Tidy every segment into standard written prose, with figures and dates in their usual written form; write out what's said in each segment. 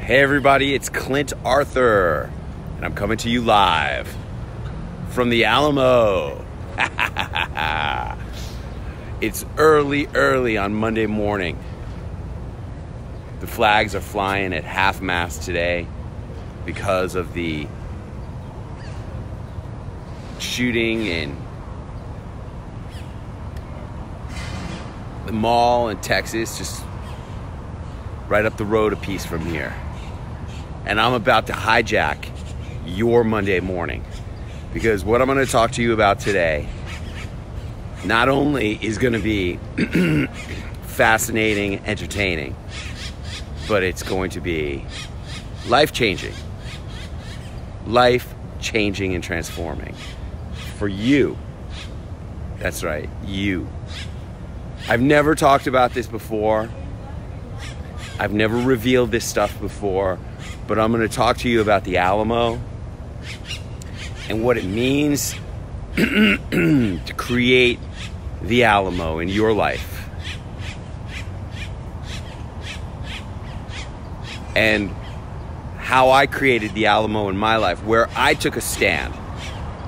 Hey everybody, it's Clint Arthur, and I'm coming to you live from the Alamo. It's early on Monday morning. The flags are flying at half-mast today because of the shooting in the mall in Texas, just right up the road a piece from here. And I'm about to hijack your Monday morning, because what I'm going to talk to you about today not only is going to be fascinating, entertaining, but it's going to be life-changing and transforming for you. That's right, you. I've never talked about this before. I've never revealed this stuff before, but I'm going to talk to you about the Alamo and what it means to create the Alamo in your life. And how I created the Alamo in my life, where I took a stand,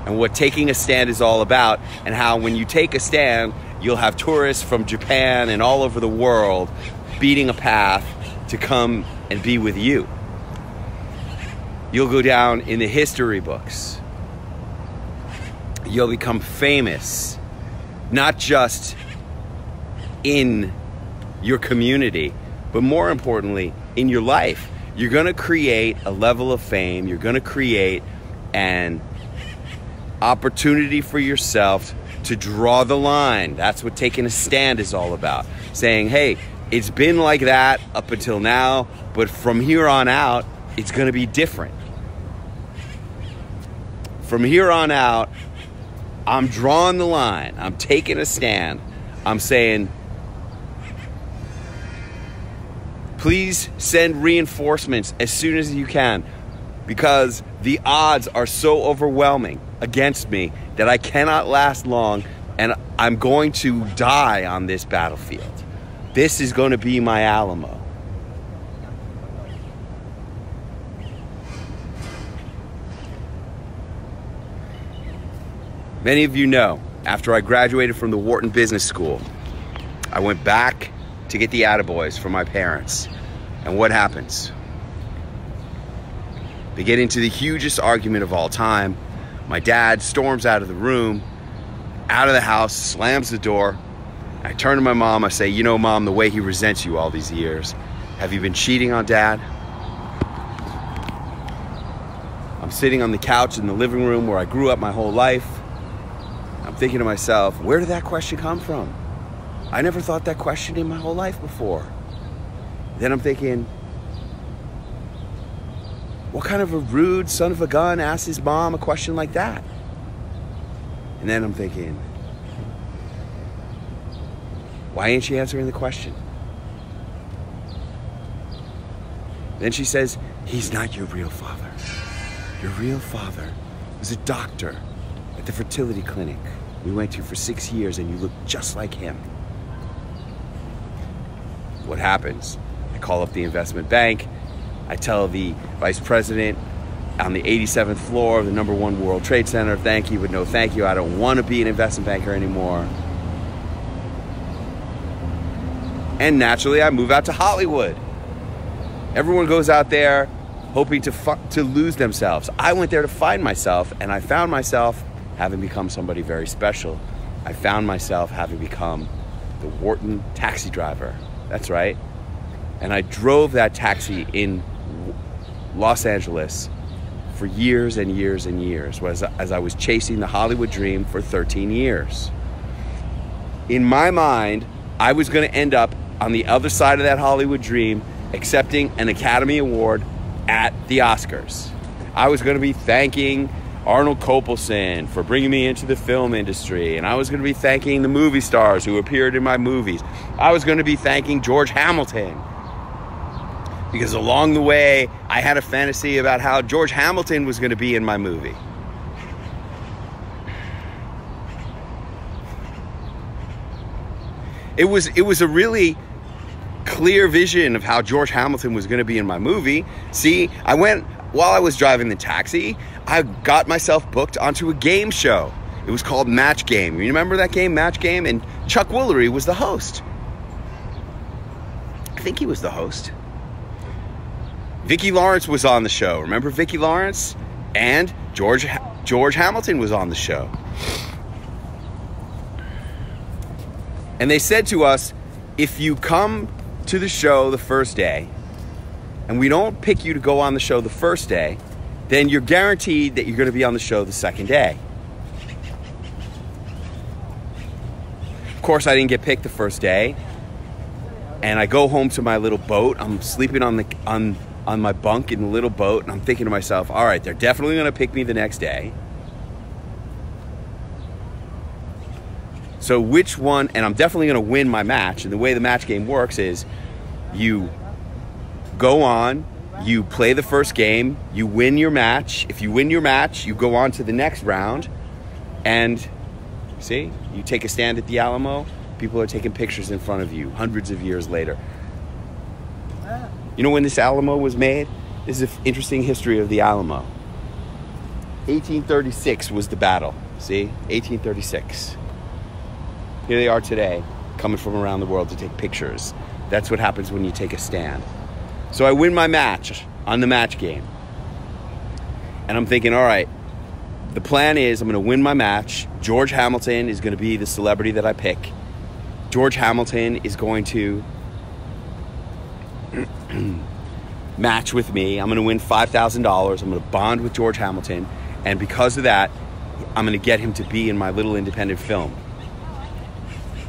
and what taking a stand is all about, and how when you take a stand, you'll have tourists from Japan and all over the world beating a path to come and be with you. You'll go down in the history books. You'll become famous, not just in your community, but more importantly, in your life. You're gonna create a level of fame. You're gonna create an opportunity for yourself to draw the line. That's what taking a stand is all about. Saying, hey, it's been like that up until now, but from here on out, it's gonna be different. From here on out, I'm drawing the line. I'm taking a stand. I'm saying, please send reinforcements as soon as you can, because the odds are so overwhelming against me that I cannot last long, and I'm going to die on this battlefield. This is going to be my Alamo. Many of you know, after I graduated from the Wharton Business School, I went back to get the attaboys from my parents. And what happens? They get into the hugest argument of all time. My dad storms out of the room, out of the house, slams the door. I turn to my mom, I say, you know, Mom, the way he resents you all these years, have you been cheating on Dad? I'm sitting on the couch in the living room where I grew up my whole life. I'm thinking to myself, where did that question come from? I never thought that question in my whole life before. Then I'm thinking, what kind of a rude son of a gun asks his mom a question like that? And then I'm thinking, why ain't she answering the question? Then she says, he's not your real father. Your real father was a doctor at the fertility clinic we went to for 6 years, and you look just like him. What happens? I call up the investment bank. I tell the vice president on the 87th floor of the #1 World Trade Center, thank you, but no thank you. I don't want to be an investment banker anymore. And naturally, I move out to Hollywood. Everyone goes out there hoping to lose themselves. I went there to find myself, and I found myself having become somebody very special. I found myself having become the Wharton taxi driver. That's right. And I drove that taxi in Los Angeles for years and years and years, as I was chasing the Hollywood dream for 13 years. In my mind, I was going to end up on the other side of that Hollywood dream, accepting an Academy Award at the Oscars. I was going to be thanking Arnold Kopelson for bringing me into the film industry, and I was going to be thanking the movie stars who appeared in my movies. I was going to be thanking George Hamilton, because along the way, I had a fantasy about how George Hamilton was going to be in my movie. It was a really clear vision of how George Hamilton was going to be in my movie. See, while I was driving the taxi, I got myself booked onto a game show. It was called Match Game. You remember that game, Match Game? And Chuck Woolery was the host. I think he was the host. Vicki Lawrence was on the show. Remember Vicki Lawrence? And George Hamilton was on the show. And they said to us, if you come to the show the first day, and we don't pick you to go on the show the first day, then you're guaranteed that you're going to be on the show the second day. Of course, I didn't get picked the first day. And I go home to my little boat. I'm sleeping on my bunk in the little boat, and I'm thinking to myself, all right, they're definitely going to pick me the next day. So which one, and I'm definitely going to win my match. And the way the match game works is you go on, you play the first game, you win your match. If you win your match, you go on to the next round. And see, you take a stand at the Alamo, people are taking pictures in front of you hundreds of years later. You know when this Alamo was made? This is an interesting history of the Alamo. 1836 was the battle. See? 1836. Here they are today, coming from around the world to take pictures. That's what happens when you take a stand. So I win my match on the match game. And I'm thinking, all right, the plan is I'm going to win my match. George Hamilton is going to be the celebrity that I pick. George Hamilton is going to match with me. I'm going to win $5,000. I'm going to bond with George Hamilton. And because of that, I'm going to get him to be in my little independent film.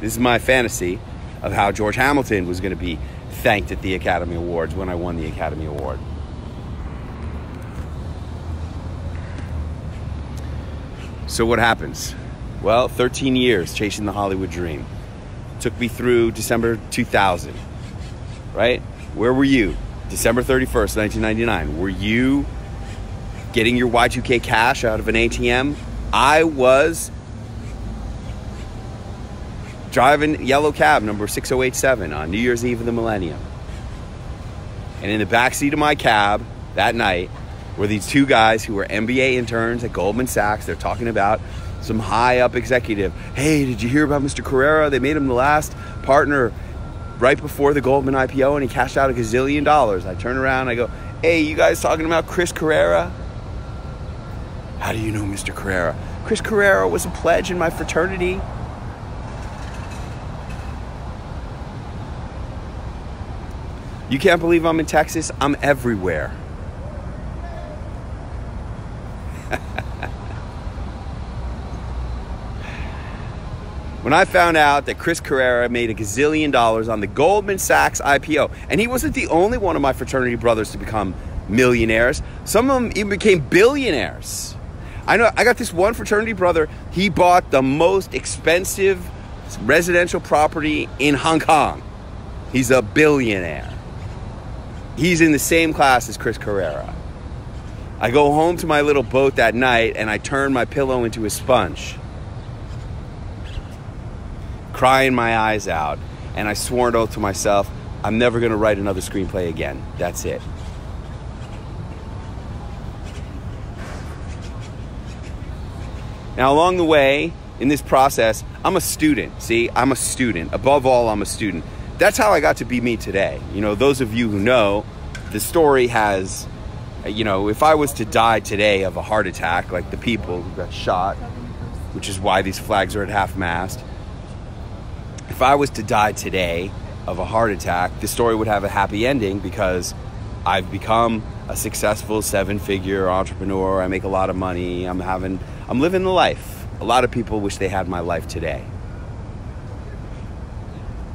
This is my fantasy of how George Hamilton was going to be thanked at the Academy Awards when I won the Academy Award. So what happens? Well, 13 years chasing the Hollywood dream. Took me through December 2000, right? Where were you? December 31st, 1999. Were you getting your Y2K cash out of an ATM? I was driving yellow cab number 6087 on New Year's Eve of the millennium. And in the backseat of my cab that night were these two guys who were MBA interns at Goldman Sachs. They're talking about some high up executive. Hey, did you hear about Mr. Carrera? They made him the last partner right before the Goldman IPO and he cashed out $1 gazillion. I turn around and I go, hey, you guys talking about Chris Carrera? How do you know Mr. Carrera? Chris Carrera was a pledge in my fraternity. You can't believe I'm in Texas? I'm everywhere. When I found out that Chris Carrera made $1 gazillion on the Goldman Sachs IPO, and he wasn't the only one of my fraternity brothers to become millionaires. Some of them even became billionaires. I know I got this one fraternity brother, he bought the most expensive residential property in Hong Kong. He's a billionaire. He's in the same class as Chris Carrera. I go home to my little boat that night and I turn my pillow into a sponge, crying my eyes out, and I swore an oath to myself, I'm never going to write another screenplay again. That's it. Now, along the way, in this process, I'm a student. See, I'm a student. Above all, I'm a student. That's how I got to be me today. You know, those of you who know, the story has, you know, if I was to die today of a heart attack, like the people who got shot, which is why these flags are at half-mast, if I was to die today of a heart attack, the story would have a happy ending because I've become a successful 7-figure entrepreneur. I make a lot of money. I'm living the life. A lot of people wish they had my life today.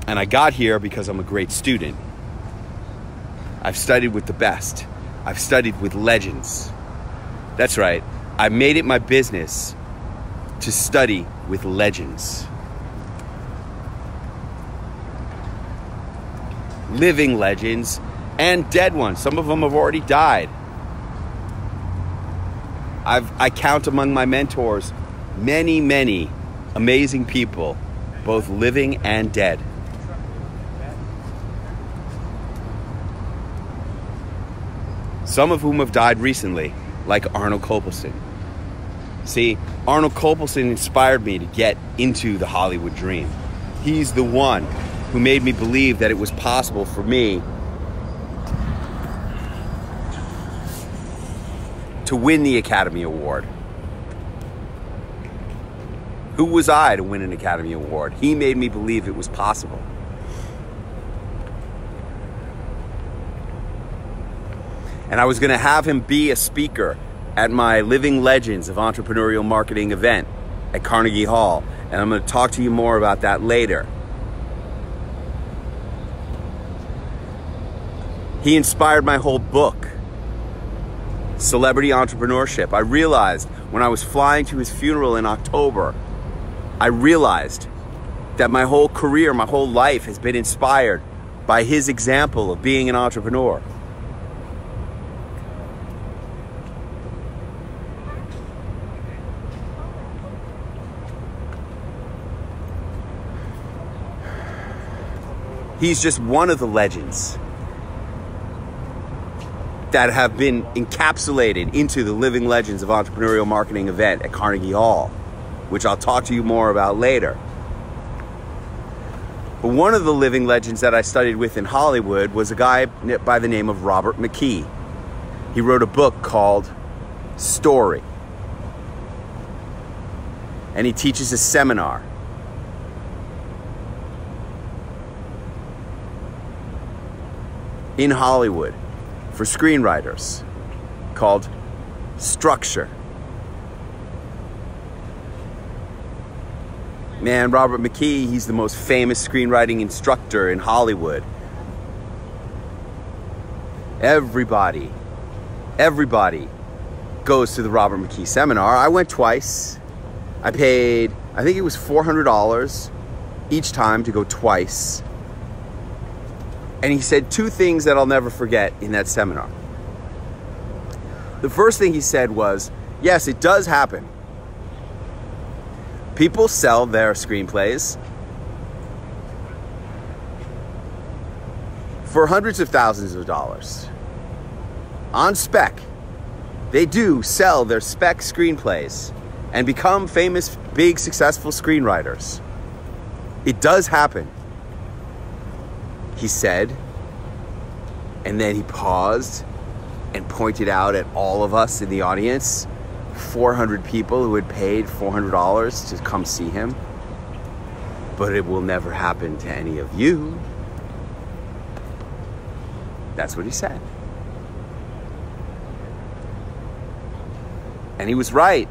And I got here because I'm a great student. I've studied with the best. I've studied with legends. That's right. I made it my business to study with legends. Living legends and dead ones. Some of them have already died. I count among my mentors many, many amazing people, both living and dead. some of whom have died recently, like Arnold Copelson. See, Arnold Copelson inspired me to get into the Hollywood dream. He's the one who made me believe that it was possible for me to win the Academy Award. Who was I to win an Academy Award? He made me believe it was possible. And I was going to have him be a speaker at my Living Legends of Entrepreneurial Marketing event at Carnegie Hall. And I'm going to talk to you more about that later. He inspired my whole book, Celebrity Entrepreneurship. I realized when I was flying to his funeral in October, I realized that my whole career, my whole life has been inspired by his example of being an entrepreneur. He's just one of the legends that have been encapsulated into the Living Legends of Entrepreneurial Marketing event at Carnegie Hall, which I'll talk to you more about later. But one of the living legends that I studied with in Hollywood was a guy by the name of Robert McKee. He wrote a book called Story. And he teaches a seminar. In Hollywood for screenwriters called Structure. Man, Robert McKee, he's the most famous screenwriting instructor in Hollywood. Everybody goes to the Robert McKee seminar. I went twice. I paid, I think it was $400 each time to go twice. And he said two things that I'll never forget in that seminar. The first thing he said was, yes, it does happen. People sell their screenplays for hundreds of thousands of dollars. On spec. They do sell their spec screenplays and become famous, big, successful screenwriters. It does happen, he said, and then he paused and pointed out at all of us in the audience, 400 people who had paid $400 to come see him. But it will never happen to any of you. That's what he said. And he was right.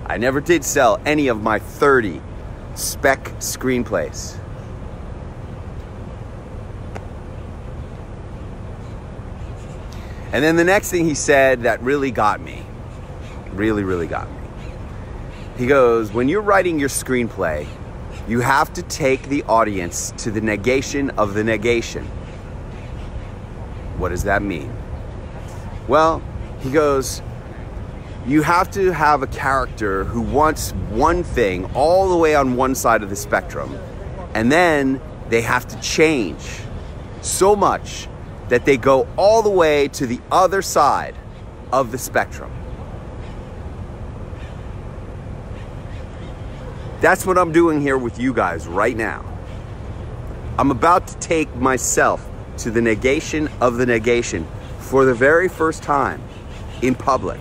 I never did sell any of my 30 spec screenplays. And then the next thing he said that really got me, really got me. He goes, when you're writing your screenplay, you have to take the audience to the negation of the negation. What does that mean? Well, he goes, you have to have a character who wants one thing all the way on one side of the spectrum, and then they have to change so much that they go all the way to the other side of the spectrum. That's what I'm doing here with you guys right now. I'm about to take myself to the negation of the negation for the very first time in public.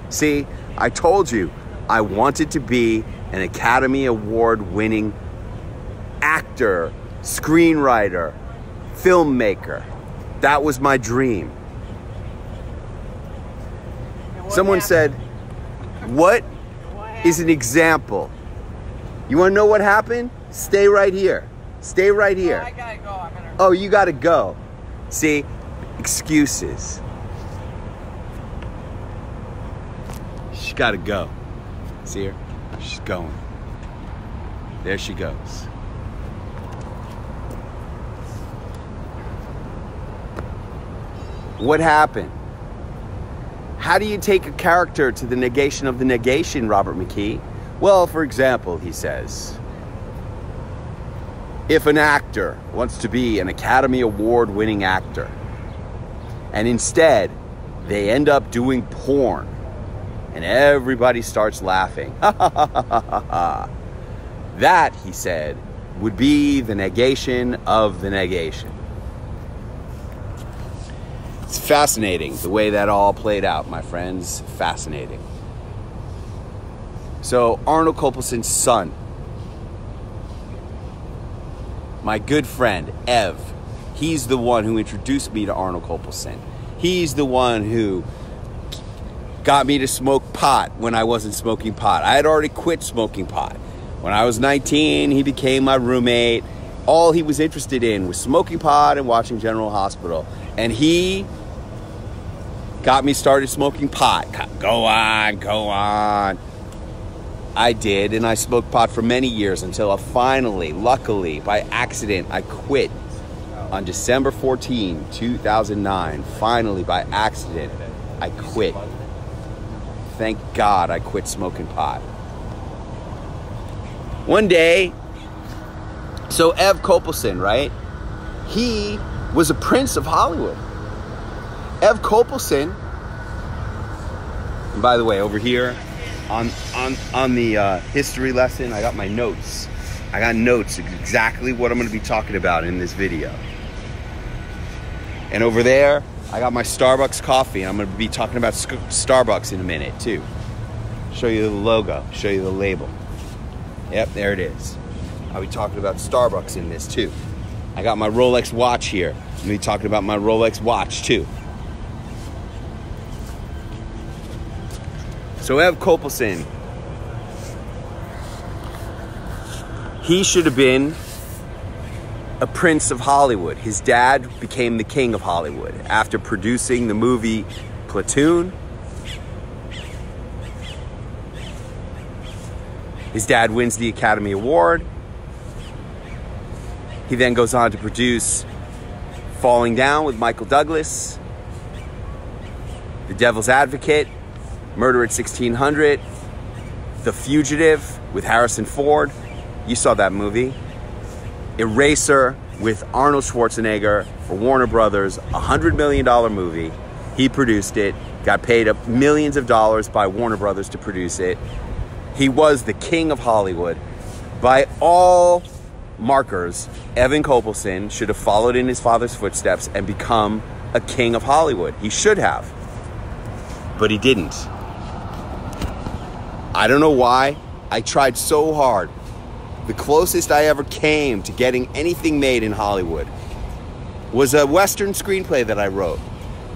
See, I told you I wanted to be an Academy Award winning actor, screenwriter, filmmaker. That was my dream. Someone said, what is an example? You want to know what happened? Stay right here. Stay right here. I gotta go. Oh, you gotta go. See, excuses. She's gotta go. See her? She's going. There she goes. What happened? How do you take a character to the negation of the negation, Robert McKee? Well, for example, he says, If an actor wants to be an Academy Award winning actor, and instead they end up doing porn, and everybody starts laughing, that, he said, would be the negation of the negation. It's fascinating the way that all played out, my friends. Fascinating. So Arnold Kopelson's son, my good friend Ev, he's the one who introduced me to Arnold Kopelson. He's the one who got me to smoke pot when I wasn't smoking pot. I had already quit smoking pot. When I was 19, he became my roommate. All he was interested in was smoking pot and watching General Hospital. And he got me started smoking pot. Go on, go on. I did, and I smoked pot for many years until I finally, luckily, by accident, I quit on December 14, 2009. Finally, by accident, I quit. Thank God I quit smoking pot. One day, so Ev Kopelson, right? He was a prince of Hollywood. Ev Kopelson, and by the way, over here on the history lesson, I got my notes. I got notes exactly what I'm going to be talking about in this video. And over there, I got my Starbucks coffee. I'm going to be talking about Starbucks in a minute too. Show you the logo, show you the label. Yep, there it is. I'll be talking about Starbucks in this too. I got my Rolex watch here. I'm going to be talking about my Rolex watch too. So Ev Kopelson, he should have been a prince of Hollywood. His dad became the king of Hollywood after producing the movie Platoon. His dad wins the Academy Award. He then goes on to produce Falling Down with Michael Douglas, The Devil's Advocate, Murder at 1600, The Fugitive with Harrison Ford. You saw that movie. Eraser with Arnold Schwarzenegger for Warner Brothers, $100 million movie. He produced it, got paid up millions of dollars by Warner Brothers to produce it. He was the king of Hollywood. By all markers, Evan Kopelson should have followed in his father's footsteps and become a king of Hollywood. He should have, but he didn't. I don't know why. I tried so hard. The closest I ever came to getting anything made in Hollywood was a Western screenplay that I wrote.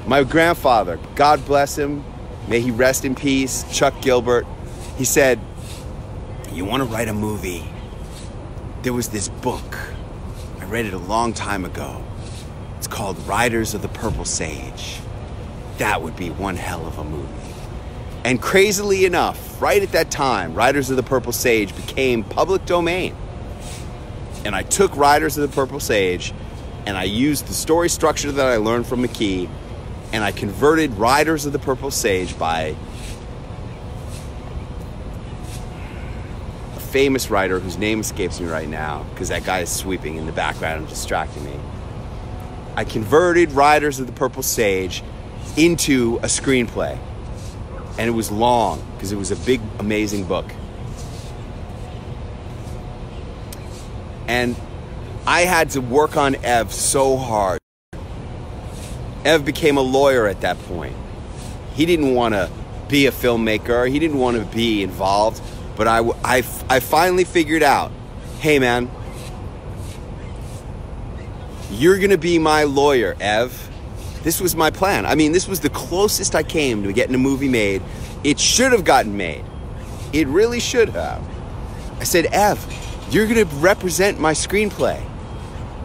My grandfather, God bless him, may he rest in peace, Chuck Gilbert, he said, "You want to write a movie? There was this book. I read it a long time ago. It's called Riders of the Purple Sage. That would be one hell of a movie." And crazily enough, right at that time, Riders of the Purple Sage became public domain. And I took Riders of the Purple Sage and I used the story structure that I learned from McKee, and I converted Riders of the Purple Sage by a famous writer whose name escapes me right now because that guy is sweeping in the background and distracting me. I converted Riders of the Purple Sage into a screenplay. And it was long because it was a big, amazing book. And I had to work on Ev so hard. Ev became a lawyer at that point. He didn't want to be a filmmaker. He didn't want to be involved. But I finally figured out, hey man, you're going to be my lawyer, Ev. This was my plan. I mean, this was the closest I came to getting a movie made. It should have gotten made. It really should have. I said, Ev, you're going to represent my screenplay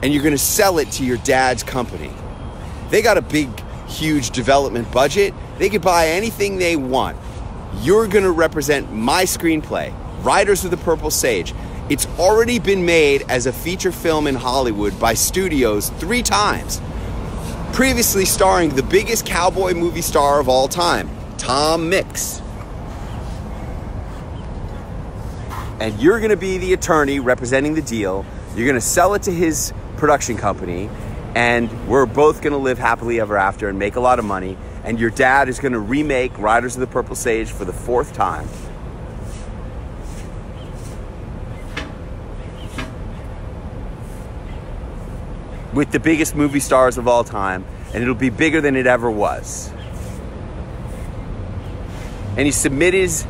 and you're going to sell it to your dad's company. They got a big, huge development budget. They could buy anything they want. You're going to represent my screenplay, Riders of the Purple Sage. It's already been made as a feature film in Hollywood by studios 3 times. Previously starring the biggest cowboy movie star of all time, Tom Mix. And you're going to be the attorney representing the deal. You're gonna sell it to his production company, and we're both gonna live happily ever after and make a lot of money, and your dad is gonna remake Riders of the Purple Sage for the 4th time. With the biggest movie stars of all time, and it'll be bigger than it ever was. And he submits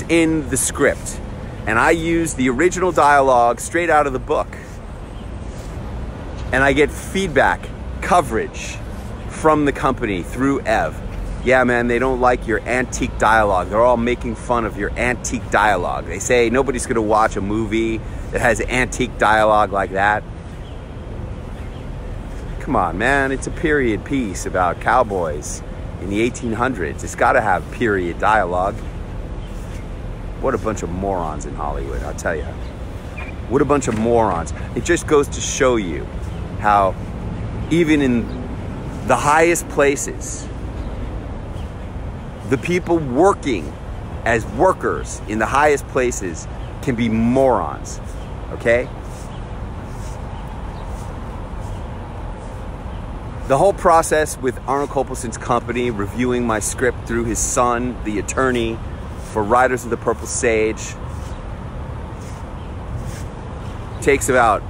in the script, and I use the original dialogue straight out of the book. And I get feedback, coverage from the company through Ev. Yeah, man, they don't like your antique dialogue. They're all making fun of your antique dialogue. They say nobody's gonna watch a movie that has antique dialogue like that. Come on, man, it's a period piece about cowboys in the 1800s. It's gotta have period dialogue. What a bunch of morons in Hollywood, I'll tell you. What a bunch of morons. It just goes to show you how even in the highest places, the people working as workers in the highest places can be morons, okay? The whole process with Arnold Kopelson's company, reviewing my script through his son, the attorney for Riders of the Purple Sage, takes about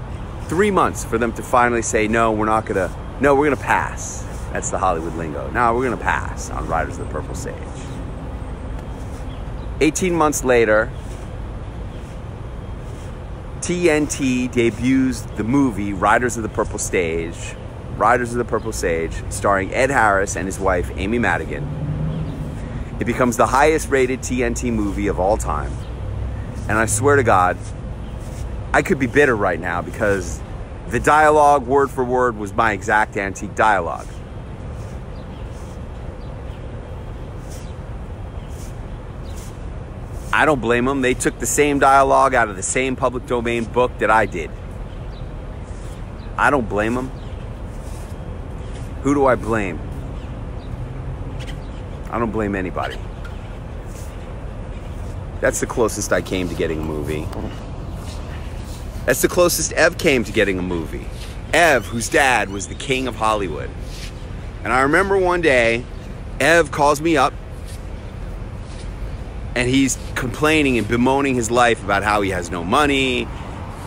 3 months for them to finally say, no, we're gonna pass. That's the Hollywood lingo. No, we're gonna pass on Riders of the Purple Sage. 18 months later, TNT debuts the movie Riders of the Purple Sage, starring Ed Harris and his wife, Amy Madigan. It becomes the highest rated TNT movie of all time. And I swear to God, I could be bitter right now because the dialogue, word for word, was my exact antique dialogue. I don't blame them. They took the same dialogue out of the same public domain book that I did. I don't blame them. Who do I blame? I don't blame anybody. That's the closest I came to getting a movie. That's the closest Ev came to getting a movie. Ev, whose dad was the king of Hollywood. And I remember one day, Ev calls me up and he's complaining and bemoaning his life about how he has no money,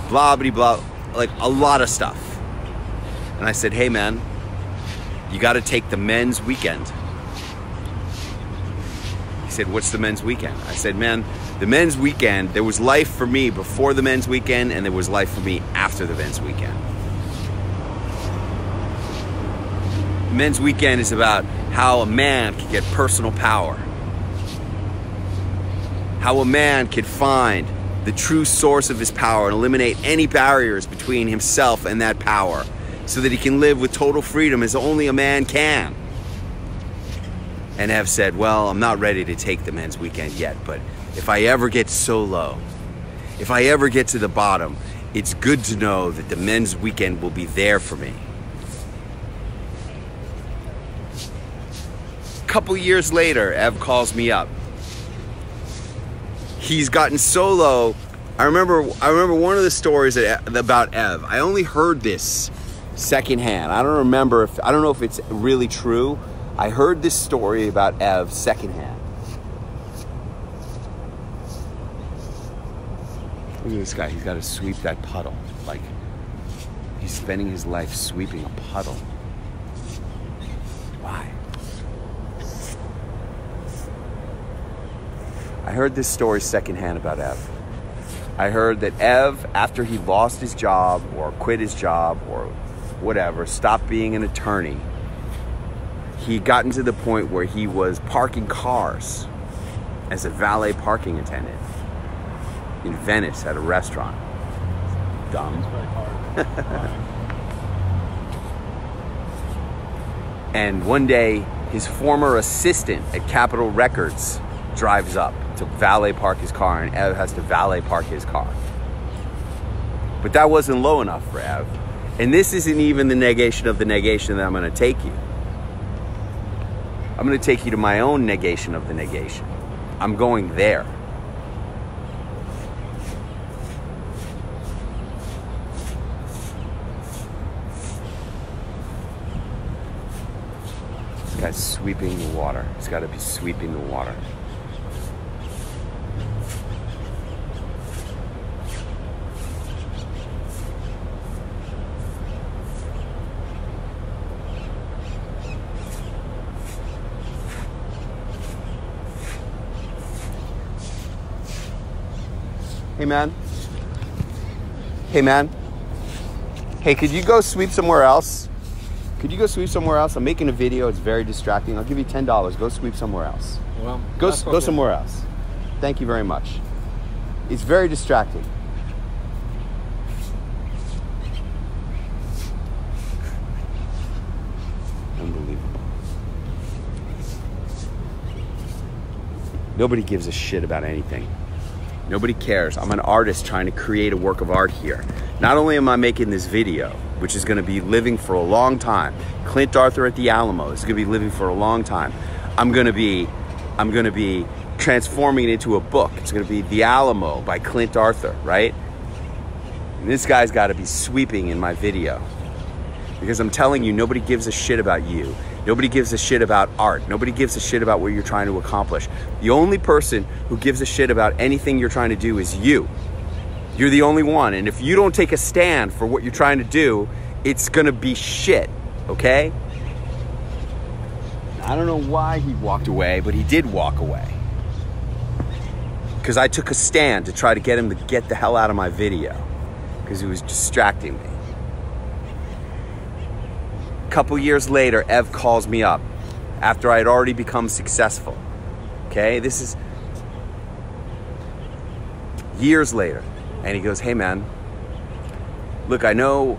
blah, blah, blah, like a lot of stuff. And I said, hey man, you gotta take the men's weekend. He said, what's the men's weekend? I said, man, the men's weekend, there was life for me before the men's weekend and there was life for me after the men's weekend. Men's weekend is about how a man can get personal power. How a man can find the true source of his power and eliminate any barriers between himself and that power so that he can live with total freedom as only a man can. And Ev said, well, I'm not ready to take the men's weekend yet, but if I ever get so low, if I ever get to the bottom, it's good to know that the men's weekend will be there for me. A couple years later, Ev calls me up. He's gotten so low. I remember one of the stories about Ev. I only heard this secondhand. I don't know if it's really true. I heard this story about Ev secondhand. Look at this guy. He's got to sweep that puddle. Like, he's spending his life sweeping a puddle. Why? I heard this story secondhand about Ev. I heard that Ev, after he lost his job or quit his job or whatever, stopped being an attorney, he gotten to the point where he was parking cars as a valet parking attendant in Venice at a restaurant. Dumb. And one day, his former assistant at Capitol Records drives up to valet park his car, and Ev has to valet park his car. But that wasn't low enough for Ev. And this isn't even the negation of the negation that I'm going to take you. I'm going to take you to my own negation of the negation. I'm going there. This guy's sweeping the water. He's got to be sweeping the water. Hey, man. Hey, man. Hey, could you go sweep somewhere else? Could you go sweep somewhere else? I'm making a video. It's very distracting. I'll give you $10. Go sweep somewhere else. Well, go somewhere else. Thank you very much. It's very distracting. Unbelievable. Nobody gives a shit about anything. Nobody cares. I'm an artist trying to create a work of art here. Not only am I making this video, which is going to be living for a long time. Clint Arthur at the Alamo is going to be living for a long time. I'm going to be transforming it into a book. It's going to be The Alamo by Clint Arthur, right? And this guy's got to be sweeping in my video. Because I'm telling you, nobody gives a shit about you. Nobody gives a shit about art. Nobody gives a shit about what you're trying to accomplish. The only person who gives a shit about anything you're trying to do is you. You're the only one. And if you don't take a stand for what you're trying to do, it's gonna be shit, okay? I don't know why he walked away, but he did walk away. Because I took a stand to try to get him to get the hell out of my video. Because he was distracting me. A couple years later, Ev calls me up after I had already become successful. Okay, this is years later. And he goes, hey man, look, I know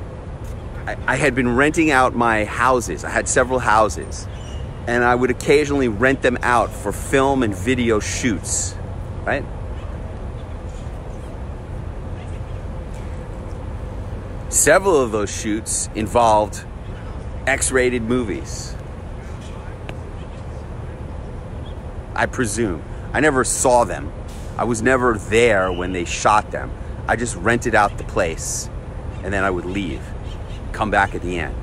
I had been renting out my houses. I had several houses. And I would occasionally rent them out for film and video shoots, right? Several of those shoots involved X-rated movies. I presume. I never saw them. I was never there when they shot them. I just rented out the place and then I would leave, come back at the end.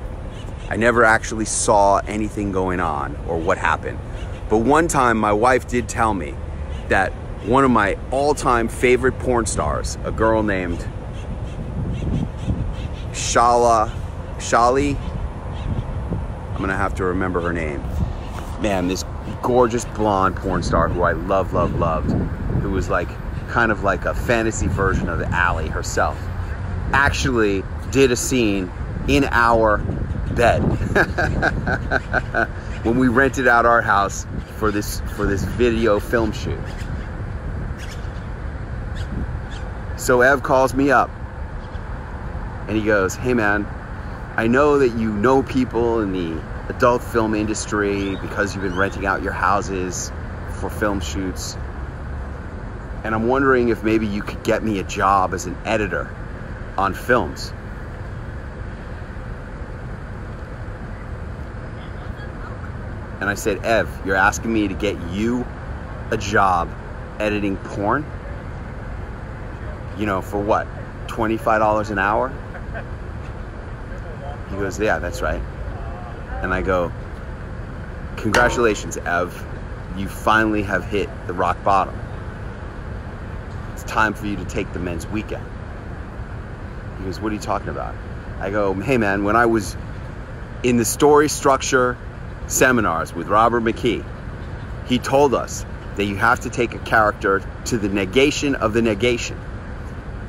I never actually saw anything going on or what happened. But one time my wife did tell me that one of my all-time favorite porn stars, a girl named Shali, I'm gonna have to remember her name. Man, this gorgeous blonde porn star who I loved, who was like kind of like a fantasy version of Allie herself, actually did a scene in our bed when we rented out our house for this video film shoot. So Ev calls me up and he goes, hey man, I know that you know people in the adult film industry because you've been renting out your houses for film shoots. And I'm wondering if maybe you could get me a job as an editor on films. And I said, Ev, you're asking me to get you a job editing porn? You know, for what? $25 an hour? He goes, yeah, that's right. And I go, congratulations, Ev. You finally have hit the rock bottom. It's time for you to take the men's weekend. He goes, what are you talking about? I go, hey man, when I was in the story structure seminars with Robert McKee, he told us that you have to take a character to the negation of the negation.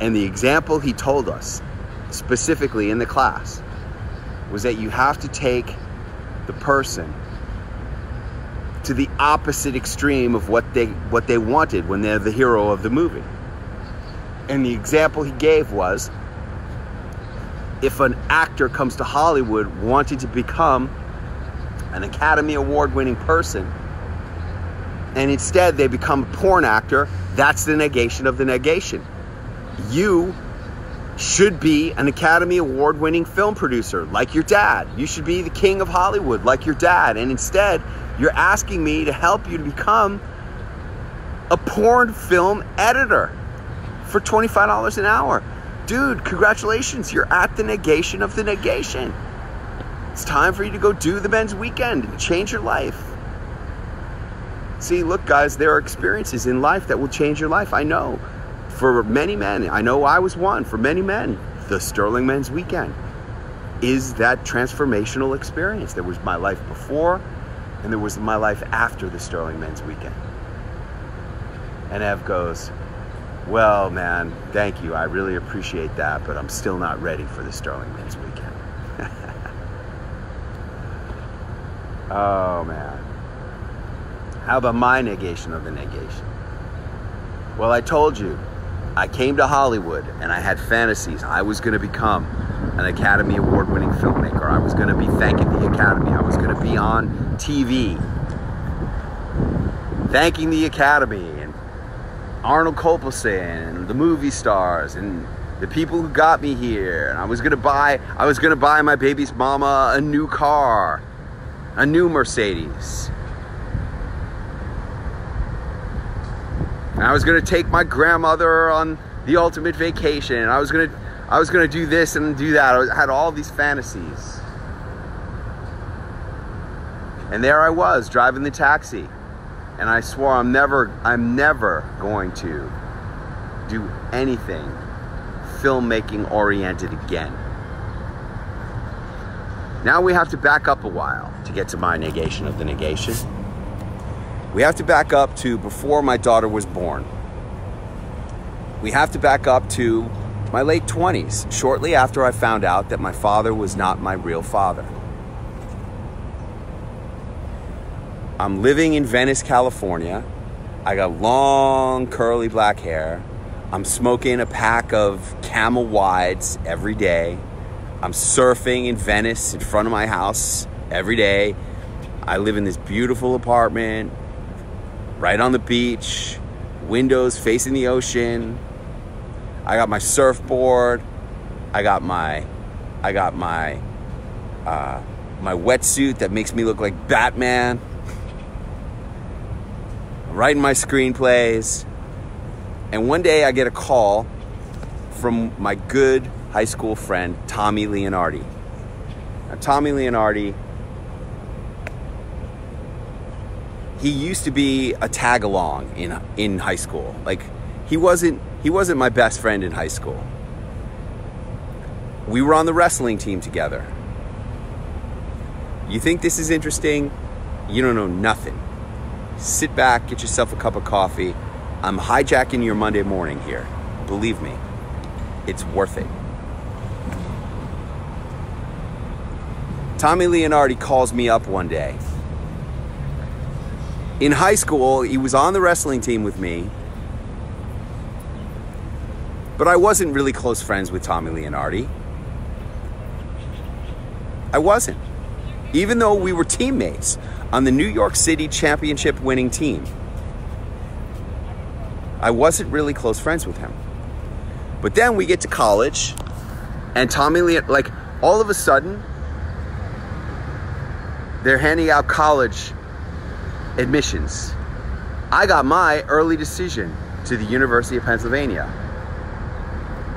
And the example he told us, specifically in the class, was that you have to take the person to the opposite extreme of what they wanted when they're the hero of the movie. And the example he gave was, if an actor comes to Hollywood wanting to become an Academy Award winning person, and instead they become a porn actor, that's the negation of the negation. You should be an Academy Award winning film producer like your dad. You should be the king of Hollywood like your dad. And instead, you're asking me to help you to become a porn film editor for $25 an hour. Dude, congratulations. You're at the negation of the negation. It's time for you to go do the men's weekend and change your life. See, look, guys, there are experiences in life that will change your life. I know. For many men, I know I was one. For many men, the Sterling Men's Weekend is that transformational experience. There was my life before, and there was my life after the Sterling Men's Weekend. And Ev goes, well, man, thank you. I really appreciate that, but I'm still not ready for the Sterling Men's Weekend. Oh, man. How about my negation of the negation? Well, I told you, I came to Hollywood and I had fantasies. I was going to become an Academy Award-winning filmmaker. I was going to be thanking the Academy. I was going to be on TV thanking the Academy and Arnold Kopelson and the movie stars and the people who got me here. And I was going to buy my baby's mama a new car, a new Mercedes. And I was gonna take my grandmother on the ultimate vacation. And I was gonna do this and do that. I had all these fantasies. And there I was, driving the taxi. And I swore I'm never going to do anything filmmaking oriented again. Now we have to back up a while to get to my negation of the negation. We have to back up to before my daughter was born. We have to back up to my late 20s, shortly after I found out that my father was not my real father. I'm living in Venice, California. I got long, curly black hair. I'm smoking a pack of Camel Wides every day. I'm surfing in Venice in front of my house every day. I live in this beautiful apartment right on the beach, windows facing the ocean. I got my surfboard. I got my wetsuit that makes me look like Batman. I'm writing my screenplays. And one day I get a call from my good high school friend, Tommy Leonardi. Now, Tommy Leonardi, he used to be a tag-along in high school. Like, he wasn't my best friend in high school. We were on the wrestling team together. You think this is interesting? You don't know nothing. Sit back, get yourself a cup of coffee. I'm hijacking your Monday morning here. Believe me, it's worth it. Tommy Leonardi calls me up one day. In high school, he was on the wrestling team with me, but I wasn't really close friends with Tommy Leonardi. I wasn't. Even though we were teammates on the New York City championship winning team, I wasn't really close friends with him. But then we get to college, and Tommy Leonardi, like, all of a sudden, they're handing out college admissions. I got my early decision to the University of Pennsylvania.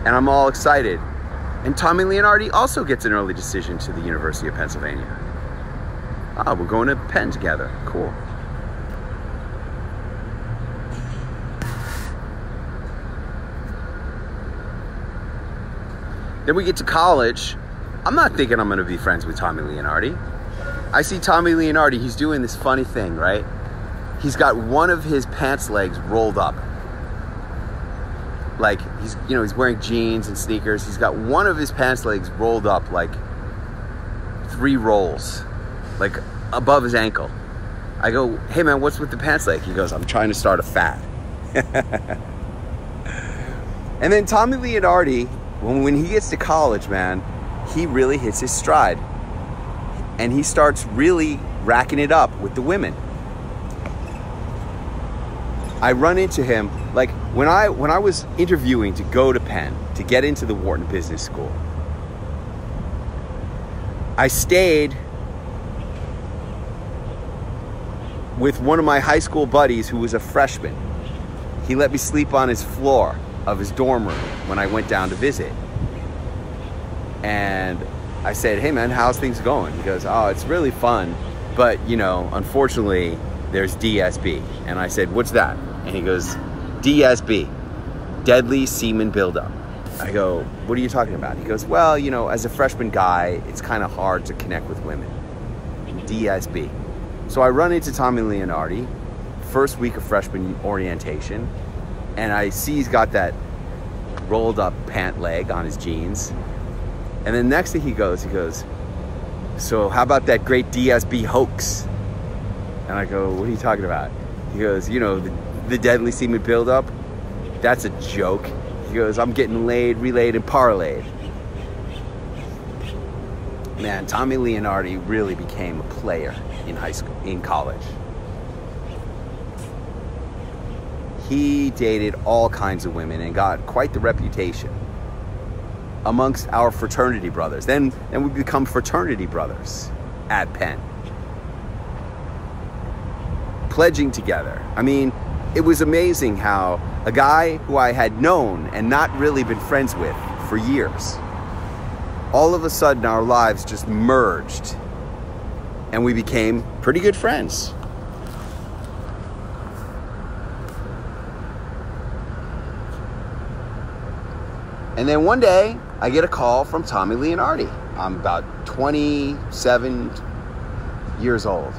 And I'm all excited. And Tommy Leonardi also gets an early decision to the University of Pennsylvania. Oh, we're going to Penn together. Cool. Then we get to college. I'm not thinking I'm going to be friends with Tommy Leonardi. I see Tommy Leonardi, he's doing this funny thing, right? He's got one of his pants legs rolled up. Like, he's wearing jeans and sneakers. He's got one of his pants legs rolled up, like 3 rolls, like above his ankle. I go, hey man, what's with the pants leg? He goes, I'm trying to start a fad. And then Tommy Leonardi, when he gets to college, man, he really hits his stride. And he starts really racking it up with the women. I run into him, like, when I was interviewing to go to Penn, to get into the Wharton Business School, I stayed with one of my high school buddies who was a freshman. He let me sleep on his floor of his dorm room when I went down to visit. And I said, hey man, how's things going? He goes, oh, it's really fun, but you know, unfortunately, there's DSB. And I said, what's that? And he goes, DSB, deadly semen buildup. I go, what are you talking about? He goes, well, you know, as a freshman guy, it's kind of hard to connect with women. DSB. So I run into Tommy Leonardi, first week of freshman orientation, and I see he's got that rolled up pant leg on his jeans. And then next thing he goes, so how about that great DSB hoax? And I go, what are you talking about? He goes, you know, the deadly semen buildup? That's a joke. He goes, I'm getting laid, relayed, and parlayed. Man, Tommy Leonardi really became a player in high school, in college. He dated all kinds of women and got quite the reputation amongst our fraternity brothers. Then we become fraternity brothers at Penn, pledging together. I mean, it was amazing how a guy who I had known and not really been friends with for years, all of a sudden our lives just merged and we became pretty good friends. And then one day, I get a call from Tommy Leonardi. I'm about 27 years old.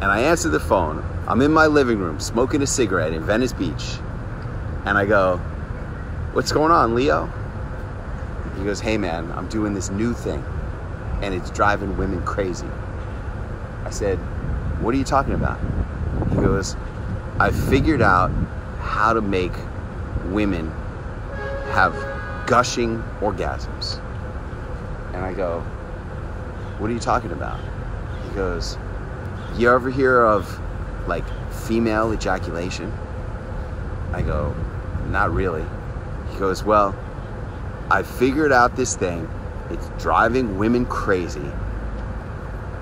And I answer the phone. I'm in my living room smoking a cigarette in Venice Beach. And I go, what's going on, Leo? He goes, hey man, I'm doing this new thing and it's driving women crazy. I said, what are you talking about? He goes, I figured out how to make women have gushing orgasms. And I go, what are you talking about? He goes, you ever hear of like female ejaculation? I go, not really. He goes, well, I figured out this thing. It's driving women crazy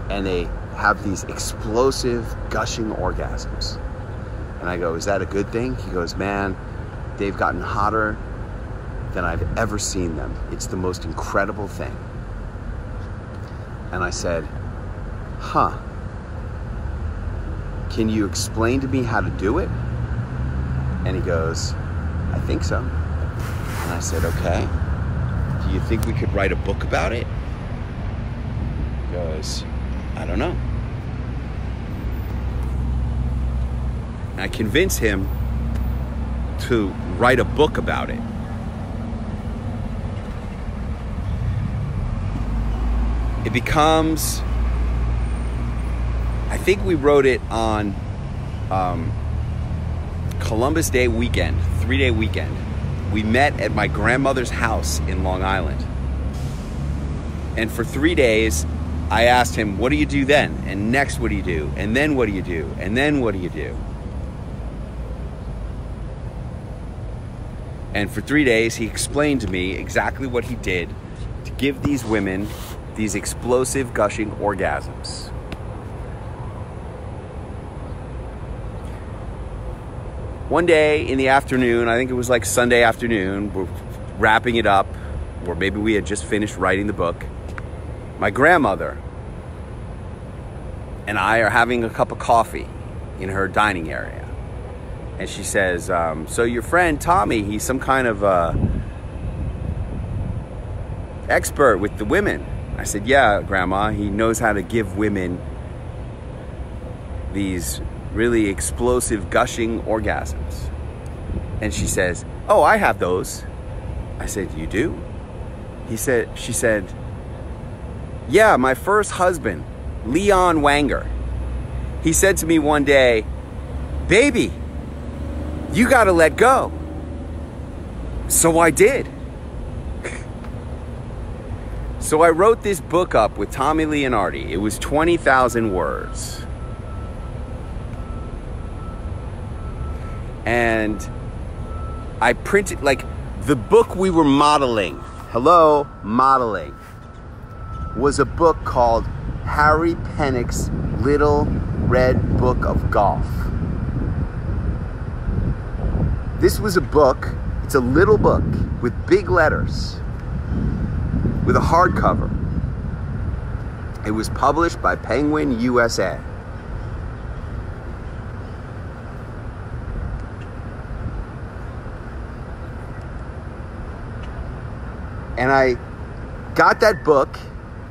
and they have these explosive gushing orgasms. And I go, is that a good thing? He goes, man, they've gotten hotter than I've ever seen them. It's the most incredible thing. And I said, huh, can you explain to me how to do it? And he goes, I think so. And I said, okay, do you think we could write a book about it? He goes, I don't know. And I convinced him to write a book about it. It becomes, I think we wrote it on Columbus Day weekend, 3-day weekend. We met at my grandmother's house in Long Island. And for 3 days, I asked him, what do you do then? And next, what do you do? And then what do you do? And then what do you do? And for 3 days, he explained to me exactly what he did to give these women these explosive gushing orgasms. One day in the afternoon, I think it was like Sunday afternoon, we're wrapping it up, or maybe we had just finished writing the book. My grandmother and I are having a cup of coffee in her dining area. And she says, so your friend Tommy, he's some kind of expert with the women. I said, yeah, Grandma, he knows how to give women these really explosive gushing orgasms. And she says, oh, I have those. I said, you do? She said, yeah, my first husband, Leon Wanger. He said to me one day, baby, you gotta let go. So I did. So I wrote this book up with Tommy Leonardi. It was 20,000 words. And I printed, like, the book we were modeling, modeling, was a book called Harry Pennick's Little Red Book of Golf. This was a book, it's a little book with big letters, with a hardcover. It was published by Penguin USA. And I got that book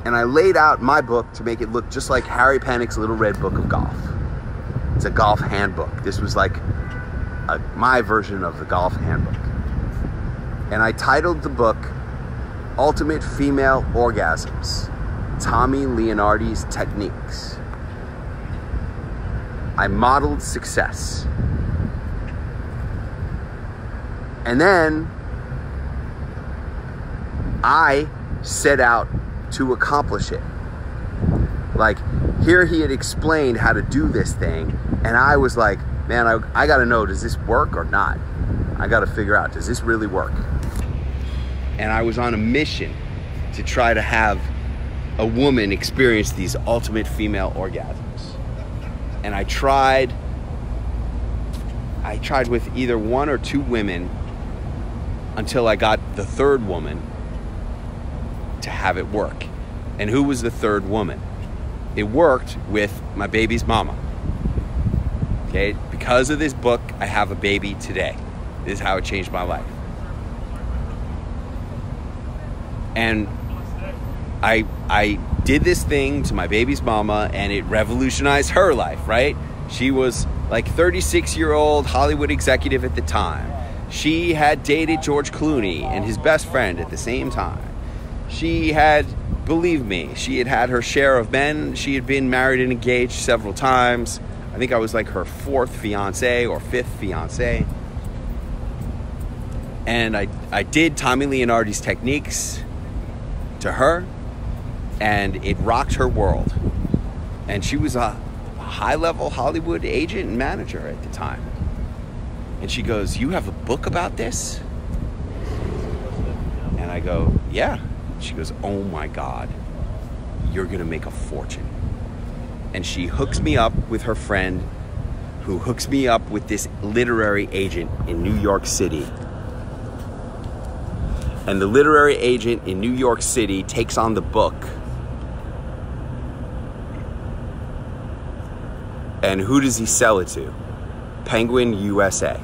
and I laid out my book to make it look just like Harry Penick's Little Red Book of Golf. It's a golf handbook. This was like my version of the golf handbook. And I titled the book Ultimate Female Orgasms, Tommy Leonardi's Techniques. I modeled success. And then I set out to accomplish it. Like, here he had explained how to do this thing, and I was like, man, I gotta know, does this work or not? I gotta figure out, does this really work? And I was on a mission to try to have a woman experience these ultimate female orgasms. And I tried with either one or two women until I got the third woman to have it work. And who was the third woman? It worked with my baby's mama. Okay, because of this book, I have a baby today. This is how it changed my life. And I did this thing to my baby's mama, and it revolutionized her life, right? She was like 36-year-old Hollywood executive at the time. She had dated George Clooney and his best friend at the same time. She had, believe me, she had had her share of men. She had been married and engaged several times. I think I was like her fourth fiance or fifth fiance. And I did Tommy Leonardi's Techniques to her, and it rocked her world. And she was a high-level Hollywood agent and manager at the time. And she goes, "You have a book about this?" And I go, "Yeah." She goes, "Oh my God, you're gonna make a fortune." And she hooks me up with her friend, who hooks me up with this literary agent in New York City. And the literary agent in New York City takes on the book. And who does he sell it to? Penguin USA.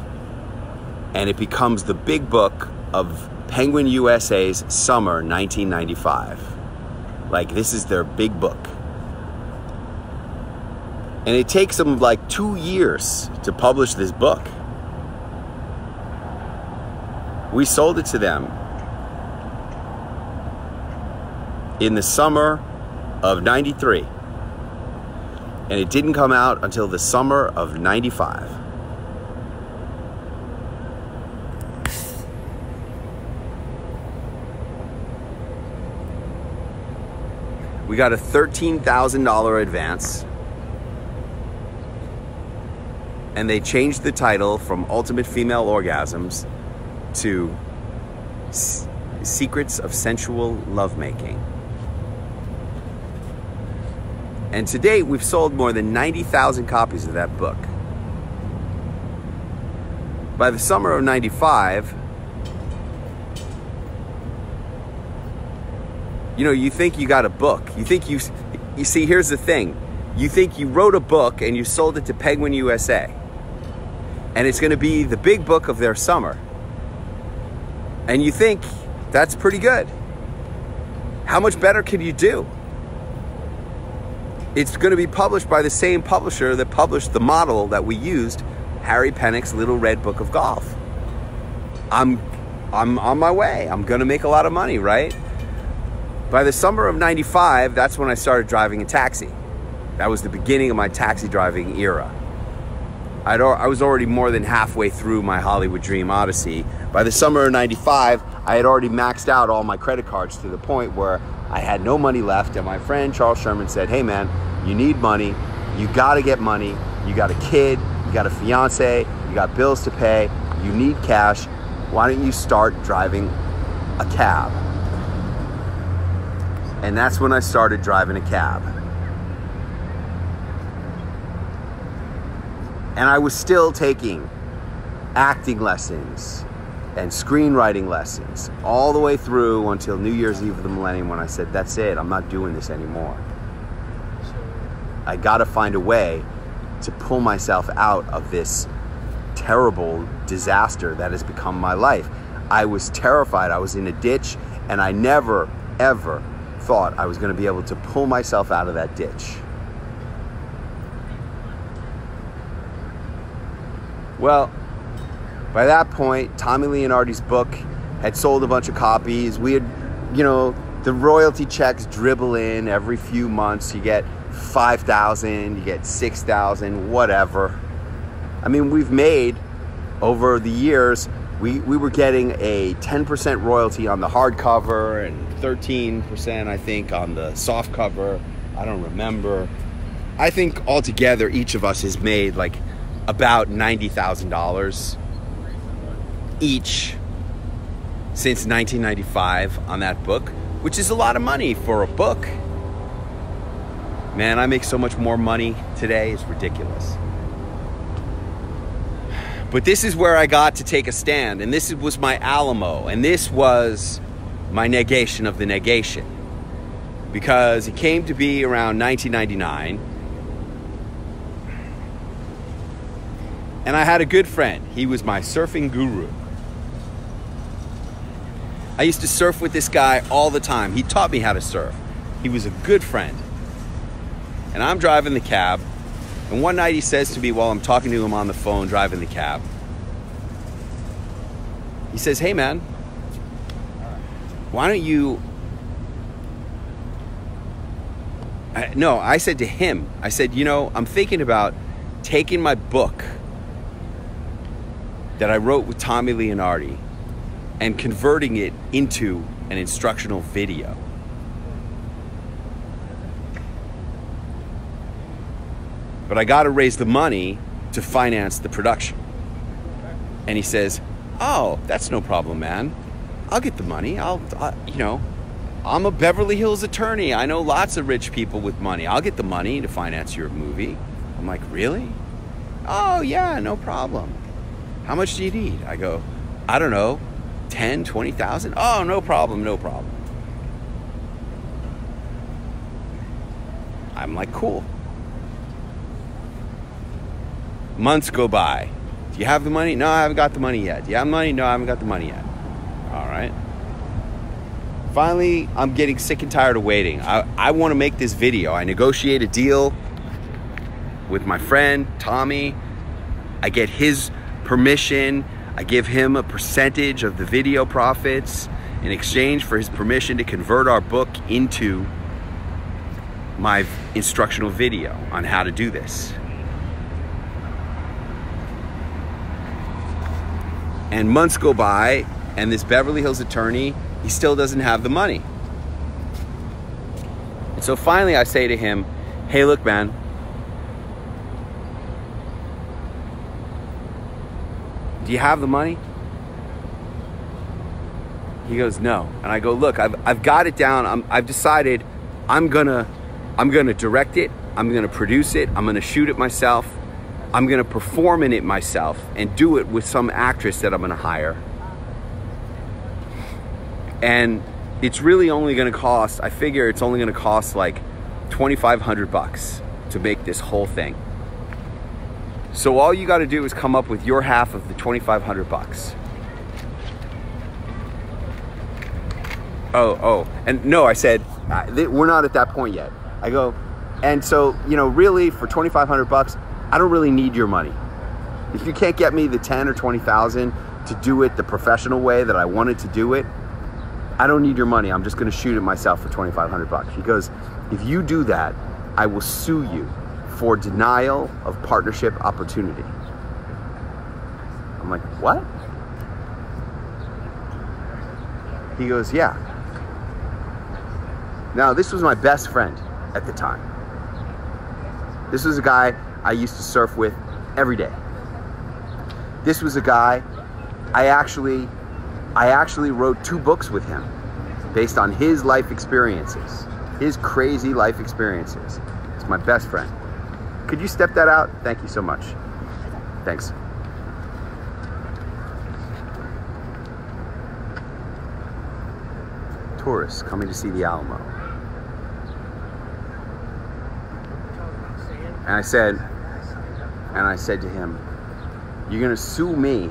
And it becomes the big book of Penguin USA's summer 1995. Like, this is their big book. And it takes them like 2 years to publish this book. We sold it to them in the summer of 93. And it didn't come out until the summer of 95. We got a $13,000 advance. And they changed the title from Ultimate Female Orgasms to Secrets of Sensual Lovemaking. And to date, we've sold more than 90,000 copies of that book. By the summer of 95, you know, you think you got a book. You think you see, here's the thing. You think you wrote a book and you sold it to Penguin USA. And it's gonna be the big book of their summer. And you think that's pretty good. How much better can you do? It's gonna be published by the same publisher that published the model that we used, Harry Penick's Little Red Book of Golf. I'm on my way. I'm gonna make a lot of money, right? By the summer of 95, that's when I started driving a taxi. That was the beginning of my taxi driving era. I was already more than halfway through my Hollywood dream odyssey. By the summer of 95, I had already maxed out all my credit cards to the point where I had no money left, and my friend Charles Sherman said, "Hey man, you need money, you gotta get money, you got a kid, you got a fiance, you got bills to pay, you need cash, why don't you start driving a cab?" And that's when I started driving a cab. And I was still taking acting lessons and screenwriting lessons, all the way through until New Year's Eve of the millennium, when I said, that's it, I'm not doing this anymore. I gotta find a way to pull myself out of this terrible disaster that has become my life. I was terrified. I was in a ditch, and I never, ever thought I was gonna be able to pull myself out of that ditch. Well, by that point, Tommy Leonardi's book had sold a bunch of copies. We had, you know, the royalty checks dribble in every few months. You get 5,000, you get 6,000, whatever. I mean, we've made, over the years, we were getting a 10% royalty on the hardcover and 13%, I think, on the soft cover. I don't remember. I think altogether, each of us has made like about $90,000 each since 1995 on that book, which is a lot of money for a book. Man, I make so much more money today, it's ridiculous. But this is where I got to take a stand, and this was my Alamo, and this was my negation of the negation. Because it came to be around 1999, and I had a good friend. He was my surfing guru. I used to surf with this guy all the time. He taught me how to surf. He was a good friend. And I'm driving the cab, and one night he says to me while I'm talking to him on the phone driving the cab, he says, hey man, why don't you... No, I said to him, I said, you know, I'm thinking about taking my book that I wrote with Tommy Leonardi and converting it into an instructional video. But I got to raise the money to finance the production. And he says, oh, that's no problem, man. I'll get the money. You know, I'm a Beverly Hills attorney. I know lots of rich people with money. I'll get the money to finance your movie. I'm like, really? Oh, yeah, no problem. How much do you need? I go, I don't know, 10, 20,000? Oh, no problem, no problem. I'm like, cool. Months go by. Do you have the money? No, I haven't got the money yet. Do you have money? No, I haven't got the money yet. All right. Finally, I'm getting sick and tired of waiting. I want to make this video. I negotiate a deal with my friend, Tommy. I get his permission. I give him a percentage of the video profits in exchange for his permission to convert our book into my instructional video on how to do this. And months go by, and this Beverly Hills attorney, he still doesn't have the money. And so finally I say to him, hey, look, man, do you have the money? He goes, no. And I go, look, I've got it down. I've decided I'm gonna direct it. I'm gonna produce it. I'm gonna shoot it myself. I'm gonna perform in it myself and do it with some actress that I'm gonna hire. And it's really only gonna cost, I figure it's only gonna cost like $2,500 to make this whole thing. So all you gotta do is come up with your half of the $2,500. Oh, and no, I said, we're not at that point yet. I go, and so, you know, really for $2,500, I don't really need your money. If you can't get me the 10 or 20,000 to do it the professional way that I wanted to do it, I don't need your money. I'm just gonna shoot it myself for $2,500. He goes, if you do that, I will sue you for denial of partnership opportunity. I'm like, what? He goes, yeah. Now, this was my best friend at the time. This was a guy I used to surf with every day. This was a guy, I actually wrote 2 books with him based on his life experiences, his crazy life experiences. It's my best friend. Could you step that out? Thank you so much. Thanks. tourists coming to see the Alamo. And I said to him, you're gonna sue me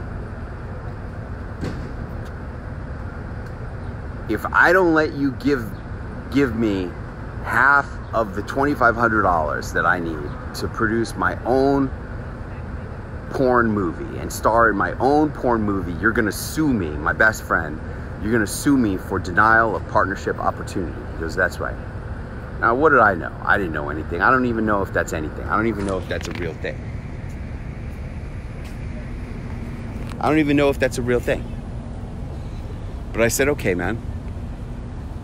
if I don't let you give me half of the $2,500 that I need to produce my own porn movie and star in my own porn movie. You're gonna sue me, my best friend. You're gonna sue me for denial of partnership opportunity. He goes, that's right. Now, what did I know? I didn't know anything. I don't even know if that's anything. I don't even know if that's a real thing. I don't even know if that's a real thing. But I said, okay, man,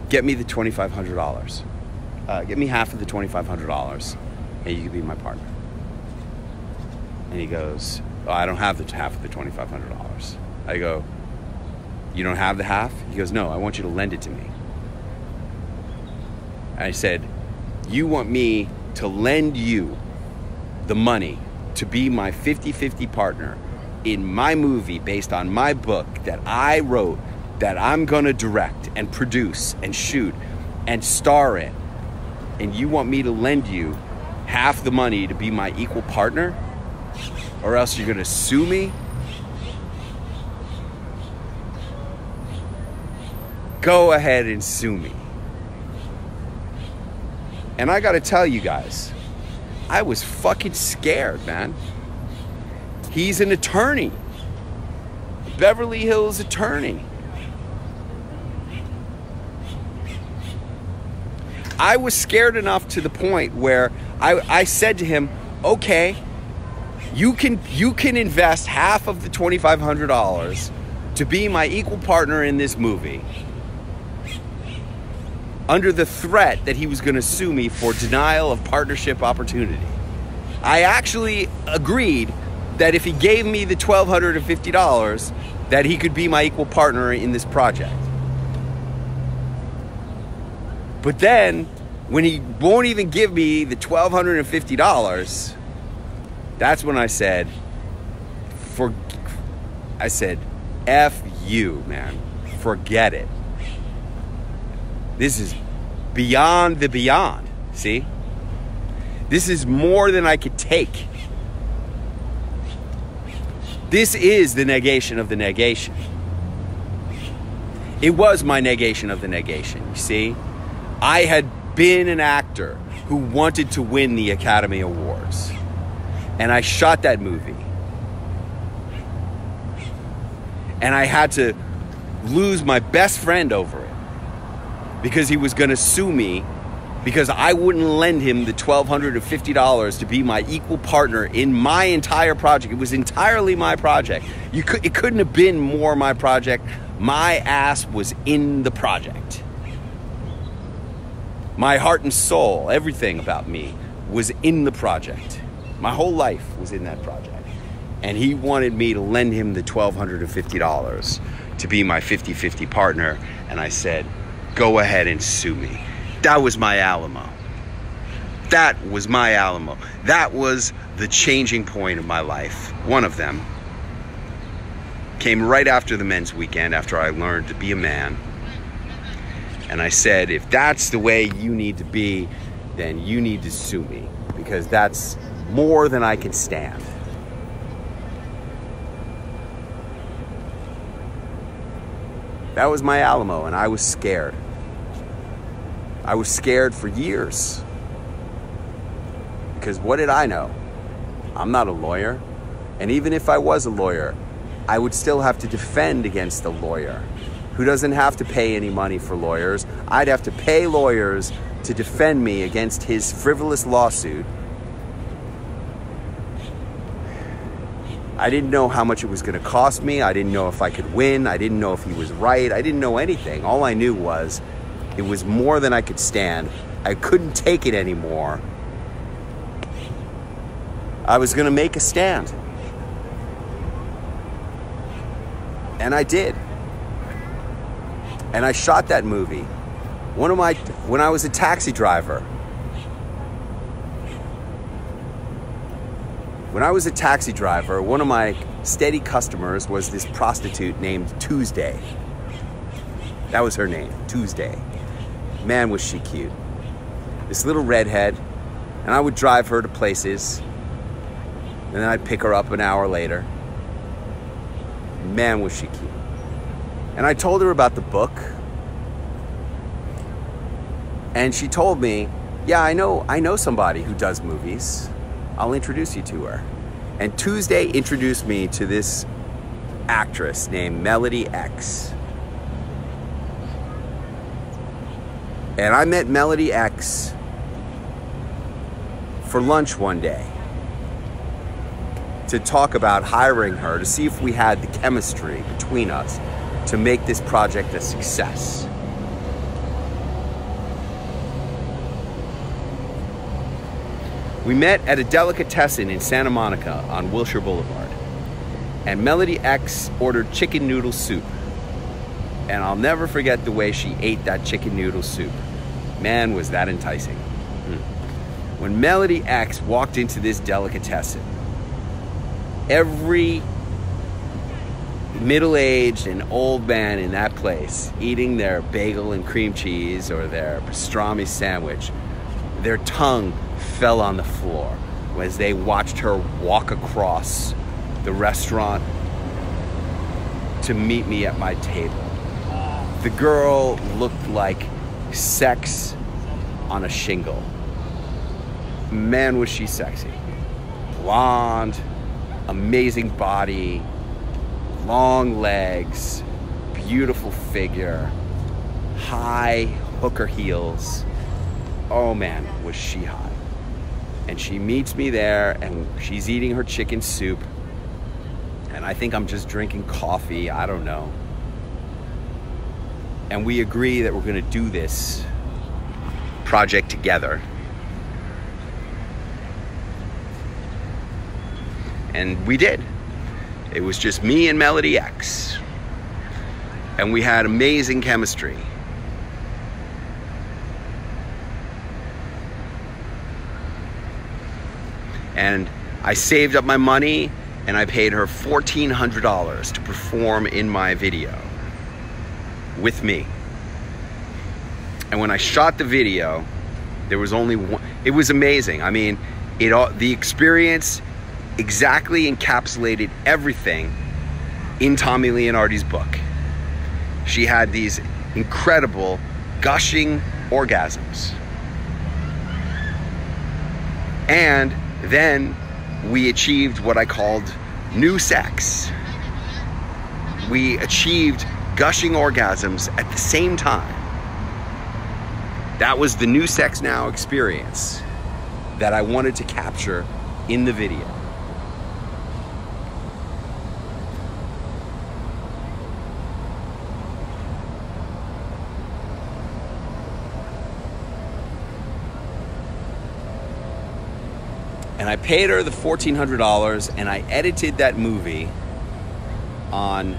get me the $2,500. Get me half of the $2,500 and you can be my partner. And he goes, oh, I don't have the half of the $2,500. I go, you don't have the half? He goes, no, I want you to lend it to me. And I said, you want me to lend you the money to be my 50-50 partner in my movie based on my book that I wrote, that I'm gonna direct and produce and shoot and star in, and you want me to lend you half the money to be my equal partner? Or else you're gonna sue me? Go ahead and sue me. And I gotta tell you guys, I was fucking scared, man. He's an attorney. Beverly Hills attorney. I was scared enough to the point where I said to him, okay, you can invest half of the $2,500 to be my equal partner in this movie under the threat that he was going to sue me for denial of partnership opportunity. I actually agreed that if he gave me the $1,250, that he could be my equal partner in this project. But then, when he won't even give me the $1,250, that's when I said, F you, man. Forget it. This is beyond the beyond, see? This is more than I could take. This is the negation of the negation. It was my negation of the negation, you see? I had been an actor who wanted to win the Academy Awards. And I shot that movie. And I had to lose my best friend over it because he was gonna sue me because I wouldn't lend him the $1,250 to be my equal partner in my entire project. It was entirely my project. It couldn't have been more my project. My ass was in the project. My heart and soul, everything about me was in the project. My whole life was in that project. And he wanted me to lend him the $1,250 to be my 50-50 partner. And I said, go ahead and sue me. That was my Alamo. That was my Alamo. That was the changing point of my life. One of them came right after the men's weekend, after I learned to be a man. And I said, if that's the way you need to be, then you need to sue me, because that's more than I can stand. That was my Alamo, and I was scared. I was scared for years. Because what did I know? I'm not a lawyer. And even if I was a lawyer, I would still have to defend against the lawyer, who doesn't have to pay any money for lawyers. I'd have to pay lawyers to defend me against his frivolous lawsuit. I didn't know how much it was going to cost me. I didn't know if I could win. I didn't know if he was right. I didn't know anything. All I knew was it was more than I could stand. I couldn't take it anymore. I was going to make a stand. And I did. And I shot that movie. When I was a taxi driver. When I was a taxi driver, one of my steady customers was this prostitute named Tuesday. That was her name, Tuesday. Man, was she cute. This little redhead, and I would drive her to places, and then I'd pick her up an hour later. Man, was she cute. And I told her about the book, and she told me, yeah, I know somebody who does movies. I'll introduce you to her. And Tuesday introduced me to this actress named Melody X. And I met Melody X for lunch one day to talk about hiring her, to see if we had the chemistry between us to make this project a success. We met at a delicatessen in Santa Monica on Wilshire Boulevard. And Melody X ordered chicken noodle soup. And I'll never forget the way she ate that chicken noodle soup. Man, was that enticing. When Melody X walked into this delicatessen, every middle-aged and old man in that place eating their bagel and cream cheese or their pastrami sandwich, their tongue fell on the floor as they watched her walk across the restaurant to meet me at my table. The girl looked like sex on a shingle. Man, was she sexy. Blonde, amazing body, long legs, beautiful figure, high hooker heels. Oh man, was she hot. And she meets me there, and she's eating her chicken soup, and I think I'm just drinking coffee, I don't know. And we agree that we're gonna do this project together. And we did. It was just me and Melody X. And we had amazing chemistry. And I saved up my money and I paid her $1,400 to perform in my video with me. And when I shot the video, there was only one. It was amazing. I mean, the experience exactly encapsulated everything in Tommy Leonardi's book. She had these incredible gushing orgasms. And then we achieved what I called new sex. We achieved gushing orgasms at the same time. That was the new sex now experience that I wanted to capture in the video. And I paid her the $1,400 and I edited that movie on,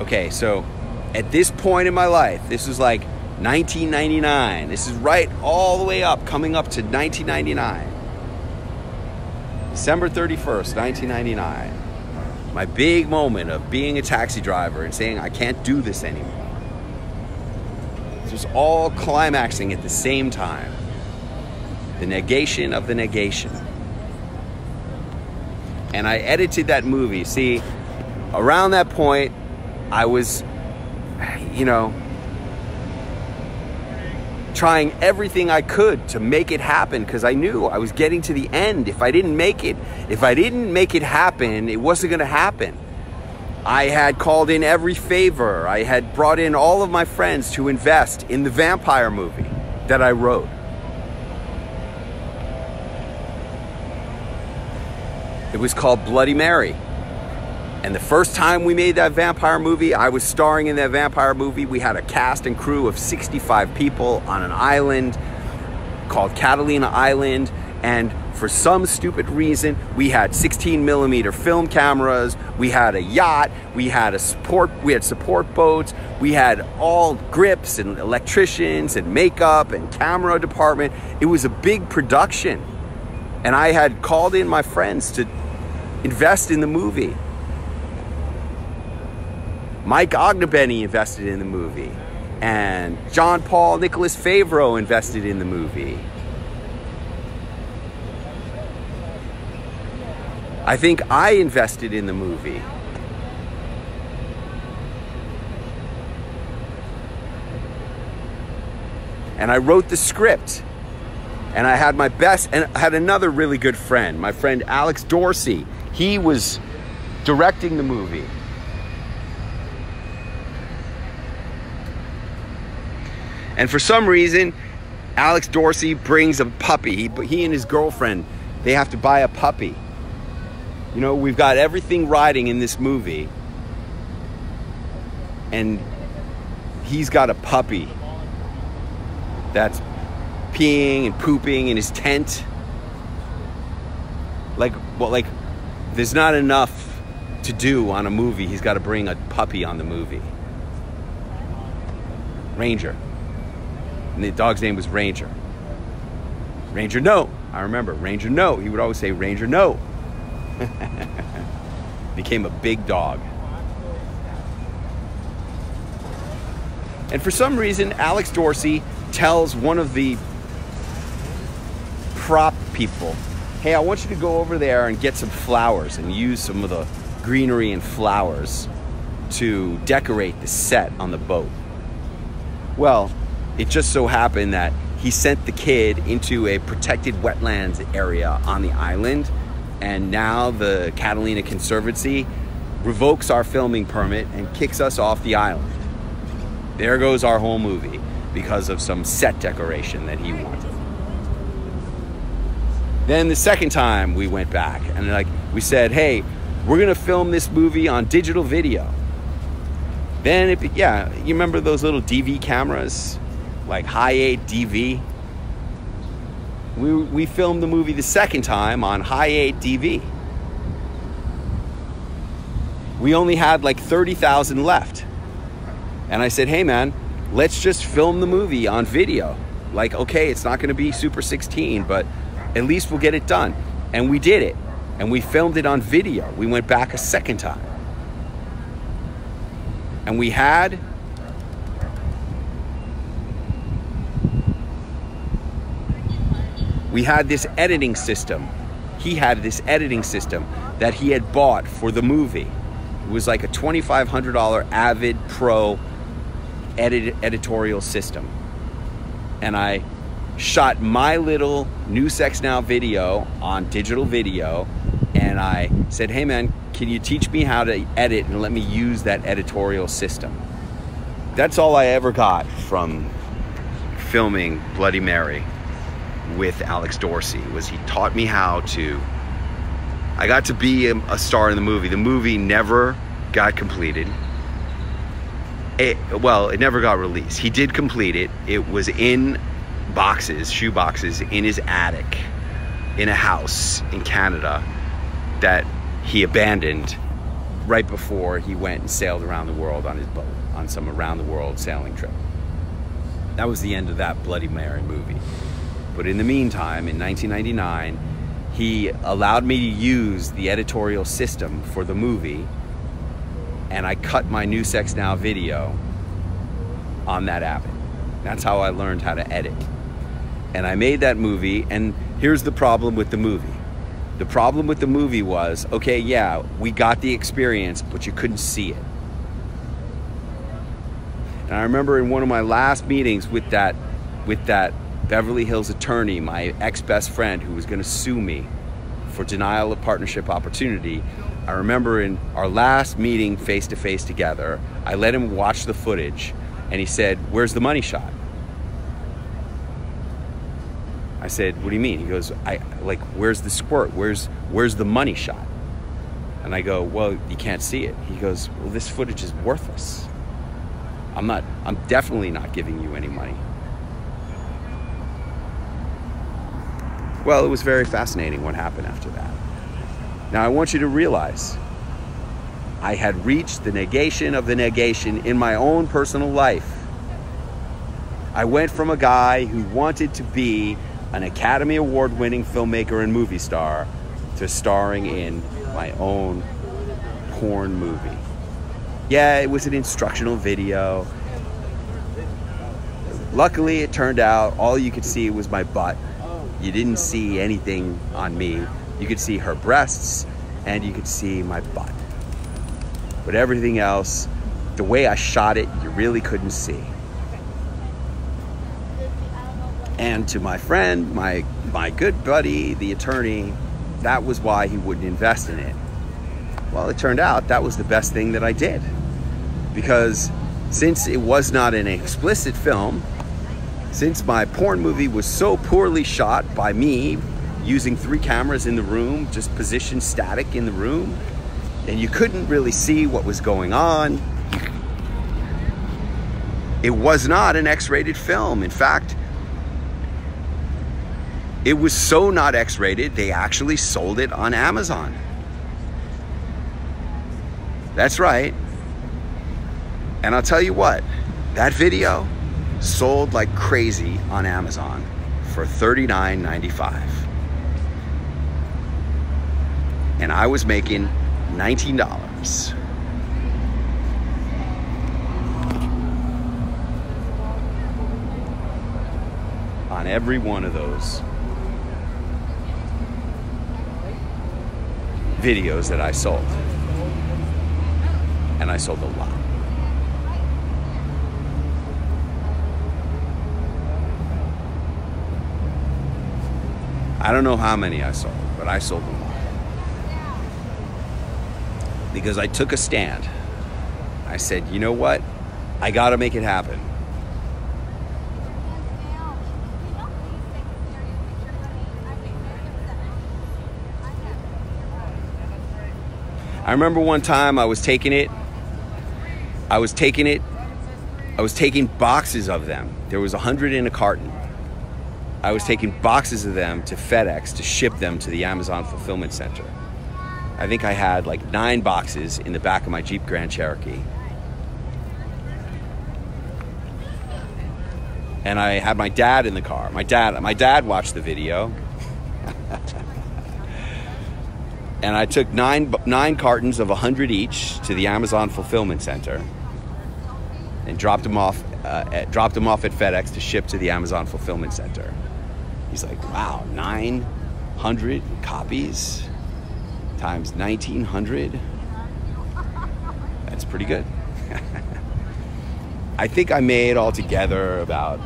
okay, so at this point in my life, this was like 1999. This is right all the way up, coming up to 1999. December 31st, 1999. My big moment of being a taxi driver and saying, I can't do this anymore. This was all climaxing at the same time. The negation of the negation. And I edited that movie. See, around that point, I was, trying everything I could to make it happen because I knew I was getting to the end. If I didn't make it happen, it wasn't gonna happen. I had called in every favor. I had brought in all of my friends to invest in the vampire movie that I wrote. It was called Bloody Mary. And the first time we made that vampire movie, I was starring in that vampire movie. We had a cast and crew of 65 people on an island called Catalina Island. And for some stupid reason, we had 16mm film cameras. We had a yacht. We had support boats. We had all grips and electricians and makeup and camera department. It was a big production. And I had called in my friends to invest in the movie. Mike Ognebenny invested in the movie. And John Paul Nicholas Favreau invested in the movie. I think I invested in the movie. And I wrote the script. And I had my best, and I had another really good friend, my friend Alex Dorsey. He was directing the movie. And for some reason, Alex Dorsey brings a puppy. He and his girlfriend, they have to buy a puppy. You know, we've got everything riding in this movie. And he's got a puppy that's peeing and pooping in his tent. Like, there's not enough to do on a movie. He's got to bring a puppy on the movie. Ranger. And the dog's name was Ranger. Ranger, no. I remember, Ranger, no. He would always say, Ranger, no. Became a big dog. And for some reason, Alex Dorsey tells one of the prop people, hey, I want you to go over there and get some flowers and use some of the greenery and flowers to decorate the set on the boat. Well, it just so happened that he sent the kid into a protected wetlands area on the island, and now the Catalina Conservancy revokes our filming permit and kicks us off the island. There goes our whole movie because of some set decoration that he wanted. Then the second time we went back and we said, hey, we're gonna film this movie on digital video. Then you remember those little DV cameras? Like high 8 DV. We filmed the movie the second time on high 8 DV. We only had like 30,000 left. And I said, hey man, let's just film the movie on video. Like, okay, it's not gonna be Super 16, but at least we'll get it done. And we did it. And we filmed it on video. We went back a second time. And we had this editing system. He had this editing system that he had bought for the movie. It was like a $2,500 Avid Pro editorial system. And I shot my little New Sex Now video on digital video. And I said, hey man, can you teach me how to edit and let me use that editorial system? That's all I ever got from filming Bloody Mary with Alex Dorsey, was he taught me how to. I got to be a star in the movie. The movie never got completed. It never got released. He did complete it. It was in boxes, shoe boxes, in his attic, in a house in Canada that he abandoned right before he went and sailed around the world on his boat, on some around the world sailing trip. That was the end of that Bloody Mary movie. But in the meantime, in 1999, he allowed me to use the editorial system for the movie, and I cut my New Sex Now video on that Avid. That's how I learned how to edit. And I made that movie, and here's the problem with the movie. The problem with the movie was, okay, yeah, we got the experience, but you couldn't see it. And I remember in one of my last meetings with that Beverly Hills attorney, my ex-best friend who was gonna sue me for denial of partnership opportunity, I remember in our last meeting face-to-face together, I let him watch the footage, and he said, where's the money shot? I said, what do you mean? He goes, where's the squirt? Where's the money shot? And I go, well, you can't see it. He goes, well, this footage is worthless. I'm definitely not giving you any money. Well, it was very fascinating what happened after that. Now, I want you to realize I had reached the negation of the negation in my own personal life. I went from a guy who wanted to be an Academy Award-winning filmmaker and movie star to starring in my own porn movie. Yeah, it was an instructional video. Luckily, it turned out all you could see was my butt. You didn't see anything on me. You could see her breasts and you could see my butt. But everything else, the way I shot it, you really couldn't see. And to my friend, my good buddy, the attorney, that was why he wouldn't invest in it. Well, it turned out that was the best thing that I did. Because since it was not an explicit film, since my porn movie was so poorly shot by me, using 3 cameras in the room, just positioned static in the room, and you couldn't really see what was going on, it was not an X-rated film. In fact, it was so not X-rated, they actually sold it on Amazon. That's right. And I'll tell you what, that video sold like crazy on Amazon for $39.95. And I was making $19. On every one of those videos that I sold. And I sold a lot. I don't know how many I sold, but I sold a lot. Because I took a stand. I said, you know what? I gotta make it happen. I remember one time I was taking boxes of them. There was 100 in a carton. I was taking boxes of them to FedEx to ship them to the Amazon fulfillment center. I think I had like 9 boxes in the back of my Jeep Grand Cherokee. And I had my dad in the car. My dad watched the video. And I took 9 cartons of 100 each to the Amazon fulfillment center and dropped them off at FedEx to ship to the Amazon fulfillment center. He's like, wow, 900 copies times 1,900. That's pretty good. I think I made altogether about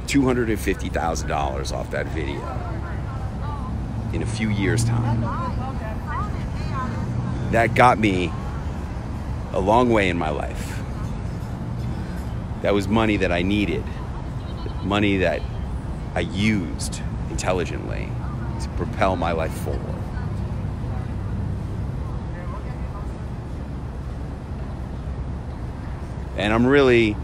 $250,000 off that video in a few years' time. That got me a long way in my life. That was money that I needed, money that I used intelligently to propel my life forward. And I'm really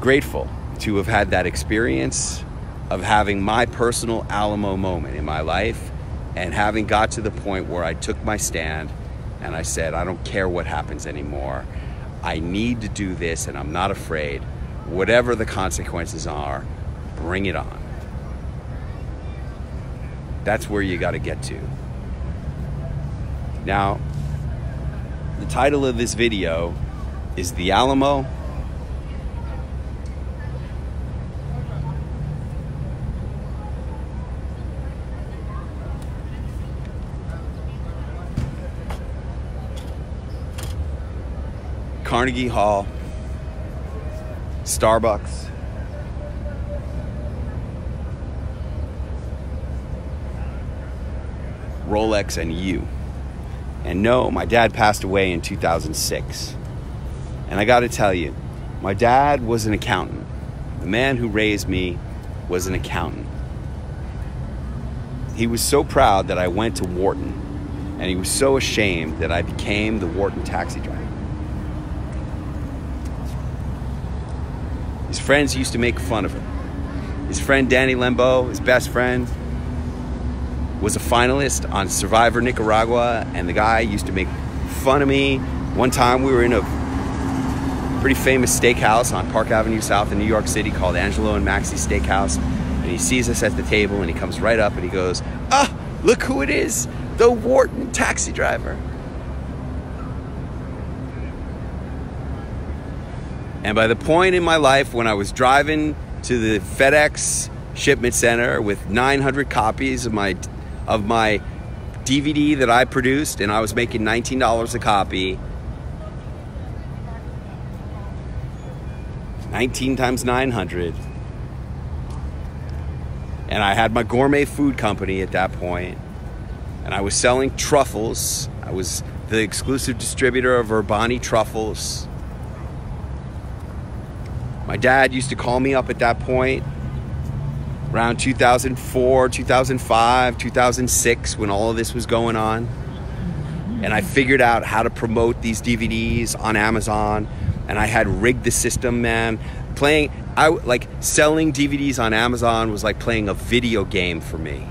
grateful to have had that experience of having my personal Alamo moment in my life and having got to the point where I took my stand and I said, I don't care what happens anymore. I need to do this and I'm not afraid. Whatever the consequences are, bring it on. That's where you got to get to. Now, the title of this video is The Alamo. Carnegie Hall, Starbucks, Rolex, and you. And no, my dad passed away in 2006. And I got to tell you, my dad was an accountant. The man who raised me was an accountant. He was so proud that I went to Wharton, and he was so ashamed that I became the Wharton taxi driver. His friends used to make fun of him. His friend Danny Lembo, his best friend, was a finalist on Survivor Nicaragua, and the guy used to make fun of me. One time we were in a pretty famous steakhouse on Park Avenue South in New York City called Angelo and Maxie's Steakhouse, and he sees us at the table and he comes right up and he goes, "Ah, look who it is, the Wharton taxi driver." And by the point in my life when I was driving to the FedEx shipment center with 900 copies of my DVD that I produced, and I was making $19 a copy, 19 times 900, and I had my gourmet food company at that point, and I was selling truffles. I was the exclusive distributor of Urbani truffles. My dad used to call me up at that point around 2004, 2005, 2006, when all of this was going on. And I figured out how to promote these DVDs on Amazon, and I had rigged the system, man. Selling DVDs on Amazon was like playing a video game for me.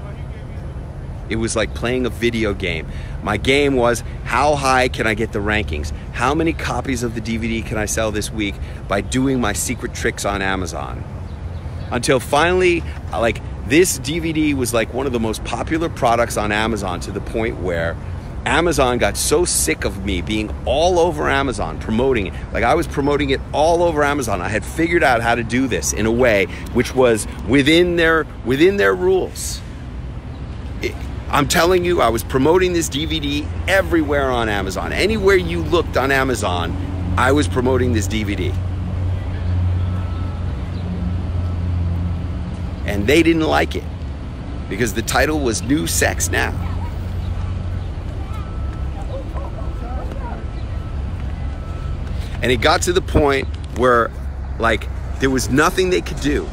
It was like playing a video game. My game was, how high can I get the rankings? How many copies of the DVD can I sell this week by doing my secret tricks on Amazon? Until finally, this DVD was like one of the most popular products on Amazon, to the point where Amazon got so sick of me being all over Amazon promoting it. Like, I was promoting it all over Amazon. I had figured out how to do this in a way which was within their rules. I'm telling you, I was promoting this DVD everywhere on Amazon. Anywhere you looked on Amazon, I was promoting this DVD. And they didn't like it because the title was New Sex Now. And it got to the point where, there was nothing they could do.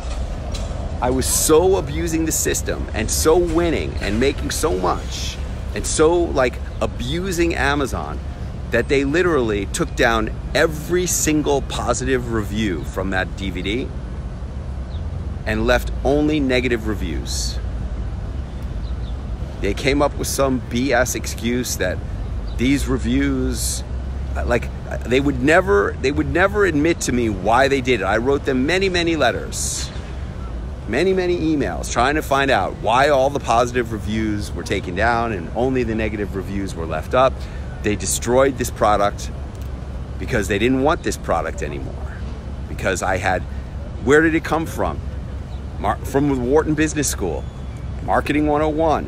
I was so abusing the system and so winning and making so much and so abusing Amazon that they literally took down every single positive review from that DVD and left only negative reviews. They came up with some BS excuse that these reviews, they would never admit to me why they did it. I wrote them many, many letters, many emails trying to find out why all the positive reviews were taken down and only the negative reviews were left up. They destroyed this product because they didn't want this product anymore. Because where did it come from? From the Wharton Business School, Marketing 101.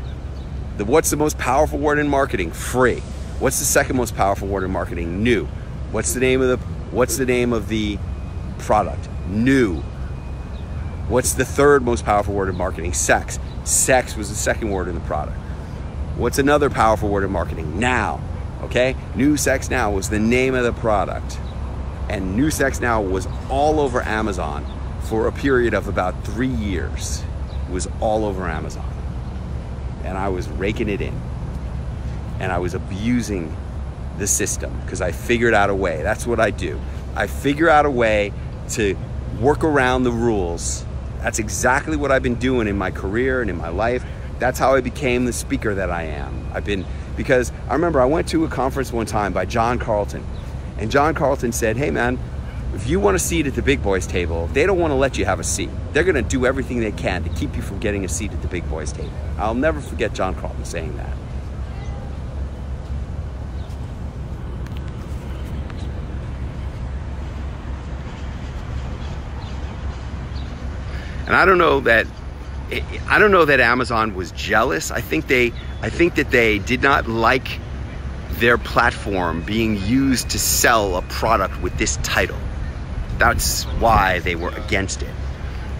What's the most powerful word in marketing? Free. What's the second most powerful word in marketing? New. What's the name of the product? New. What's the third most powerful word in marketing? Sex. Sex was the second word in the product. What's another powerful word in marketing? Now. Okay? New Sex Now was the name of the product. And New Sex Now was all over Amazon for a period of about 3 years. It was all over Amazon. And I was raking it in. And I was abusing the system because I figured out a way. That's what I do. I figure out a way to work around the rules. That's exactly what I've been doing in my career and in my life. That's how I became the speaker that I am. Because I remember I went to a conference one time by John Carlton, and John Carlton said, hey man, if you want a seat at the big boys table, they don't want to let you have a seat. They're going to do everything they can to keep you from getting a seat at the big boys table. I'll never forget John Carlton saying that. And I don't know that Amazon was jealous. I think that they did not like their platform being used to sell a product with this title. That's why they were against it.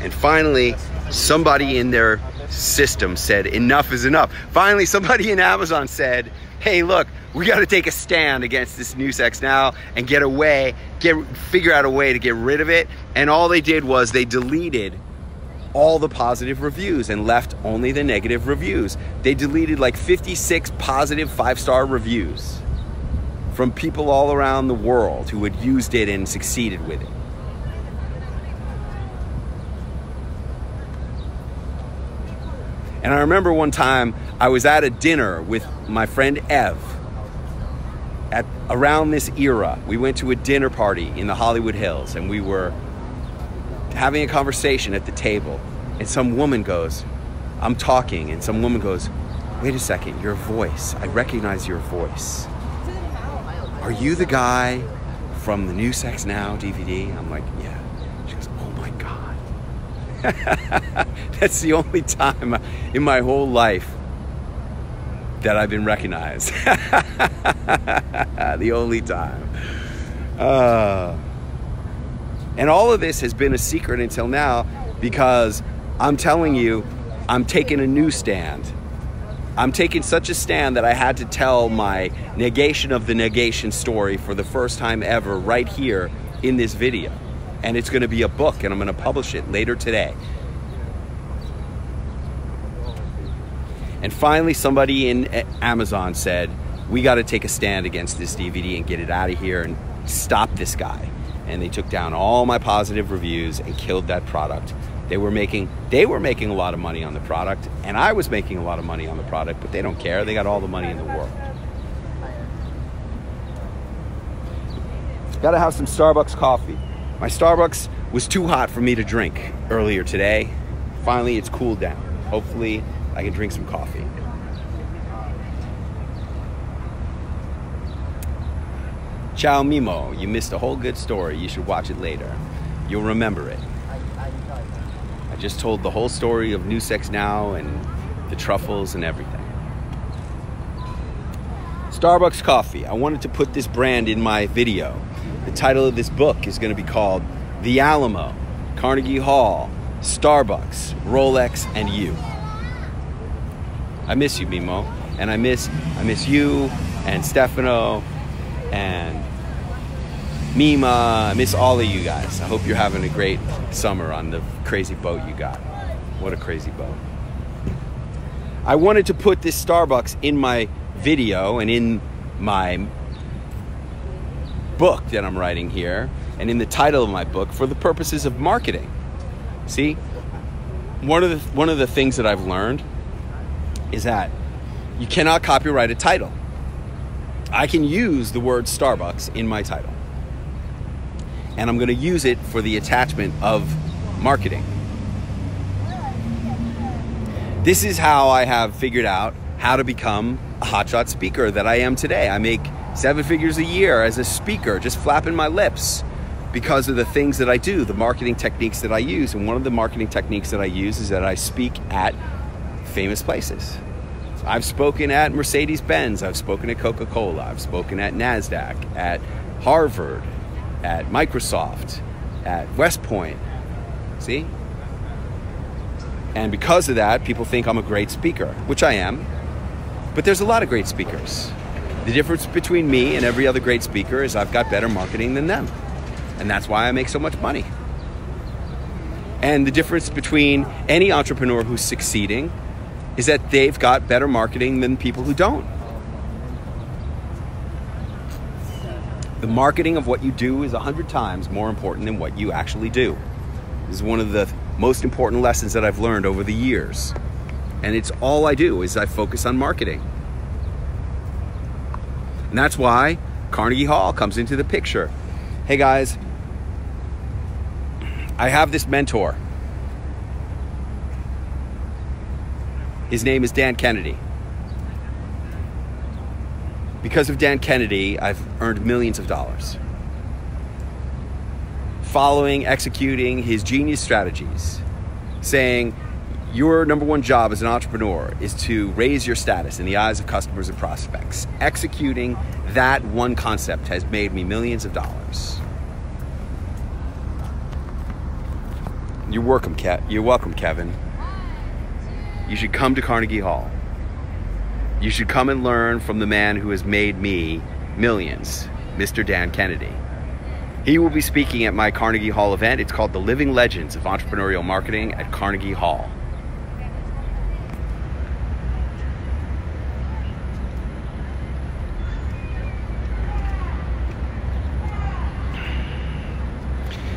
And finally, somebody in their system said, enough is enough. Finally, somebody in Amazon said, hey, look, we got to take a stand against this New Sex Now and figure out a way to get rid of it. And all they did was they deleted all the positive reviews and left only the negative reviews. They deleted 56 positive 5-star reviews from people all around the world who had used it and succeeded with it. And I remember one time I was at a dinner with my friend Ev around this era. We went to a dinner party in the Hollywood Hills, and we were having a conversation at the table, and some woman goes, I'm talking, and some woman goes, wait a second, your voice, I recognize your voice. Are you the guy from the New Sex Now DVD? I'm like, yeah. She goes, oh my God. That's the only time in my whole life that I've been recognized. The only time. And all of this has been a secret until now, because I'm telling you, I'm taking a new stand. I'm taking such a stand that I had to tell my negation of the negation story for the first time ever right here in this video. And it's going to be a book, and I'm going to publish it later today. And finally, somebody in Amazon said, we got to take a stand against this DVD and get it out of here and stop this guy. And they took down all my positive reviews and killed that product. They were making a lot of money on the product, and I was making a lot of money on the product, but they don't care. They got all the money in the world. Gotta have some Starbucks coffee. My Starbucks was too hot for me to drink earlier today. Finally, it's cooled down. Hopefully, I can drink some coffee. Ciao Mimo, you missed a whole good story. You should watch it later. You'll remember it. I just told the whole story of New Sex Now and the truffles and everything. Starbucks coffee. I wanted to put this brand in my video. The title of this book is going to be called The Alamo, Carnegie Hall, Starbucks, Rolex, and You. I miss you, Mimo. And I miss you and Stefano and Mima. I miss all of you guys. I hope you're having a great summer on the crazy boat you got. What a crazy boat. I wanted to put this Starbucks in my video and in my book that I'm writing here and in the title of my book for the purposes of marketing. See, one of the things that I've learned is that you cannot copyright a title. I can use the word Starbucks in my title, and I'm going to use it for the attachment of marketing. This is how I have figured out how to become a hotshot speaker that I am today. I make 7 figures a year as a speaker, just flapping my lips, because of the things that I do, the marketing techniques that I use. And one of the marketing techniques that I use is that I speak at famous places. I've spoken at Mercedes-Benz, I've spoken at Coca-Cola, I've spoken at NASDAQ, at Harvard, at Microsoft, at West Point. See? And because of that, people think I'm a great speaker, which I am. But there's a lot of great speakers. The difference between me and every other great speaker is I've got better marketing than them. And that's why I make so much money. And the difference between any entrepreneur who's succeeding is that they've got better marketing than people who don't. The marketing of what you do is 100 times more important than what you actually do. This is one of the most important lessons that I've learned over the years. And it's all I do is I focus on marketing. And that's why Carnegie Hall comes into the picture. Hey guys, I have this mentor. His name is Dan Kennedy. Because of Dan Kennedy, I've earned millions of dollars. Following, executing his genius strategies, saying your number one job as an entrepreneur is to raise your status in the eyes of customers and prospects. Executing that one concept has made me millions of dollars. You're welcome, Kevin. You should come to Carnegie Hall. You should come and learn from the man who has made me millions, Mr. Dan Kennedy. He will be speaking at my Carnegie Hall event. It's called The Living Legends of Entrepreneurial Marketing at Carnegie Hall.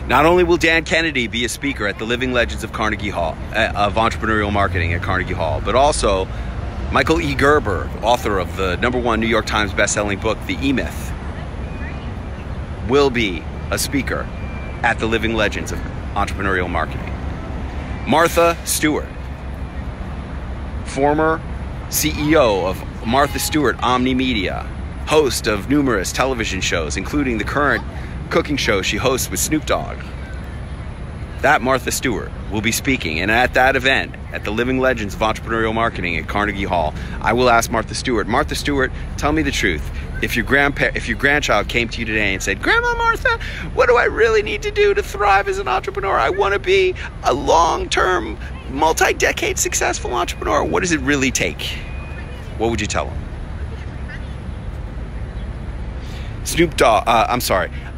Not only will Dan Kennedy be a speaker at the Living Legends of Carnegie Hall, of Entrepreneurial Marketing at Carnegie Hall, but also Michael E. Gerber, author of the #1 New York Times bestselling book, The E-Myth, will be a speaker at the Living Legends of Entrepreneurial Marketing. Martha Stewart, former CEO of Martha Stewart Omni Media, host of numerous television shows, including the current cooking show she hosts with Snoop Dogg. That Martha Stewart will be speaking, and at that event, at the Living Legends of Entrepreneurial Marketing at Carnegie Hall, I will ask Martha Stewart, tell me the truth. If your grandchild came to you today and said, Grandma Martha, what do I really need to do to thrive as an entrepreneur? I want to be a long-term, multi-decade successful entrepreneur. What does it really take? What would you tell them?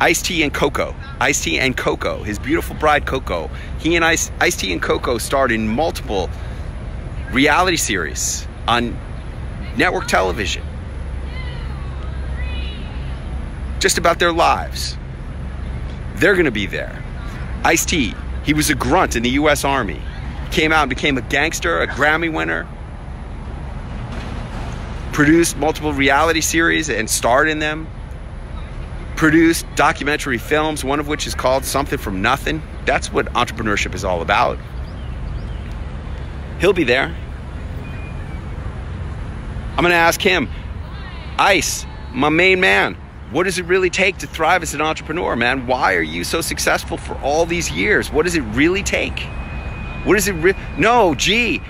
Ice-T and Coco. Ice-T and Coco, his beautiful bride Coco. He and Ice-T and Coco starred in multiple reality series on network television. Just about their lives. They're gonna be there. Ice-T, he was a grunt in the US Army. Came out and became a gangster, a Grammy winner. Produced multiple reality series and starred in them. Produced documentary films, one of which is called Something from Nothing. That's what entrepreneurship is all about. He'll be there. I'm gonna ask him, Ice, my main man, what does it really take to thrive as an entrepreneur, man? Why are you so successful for all these years? What does it really take? What is it No, G.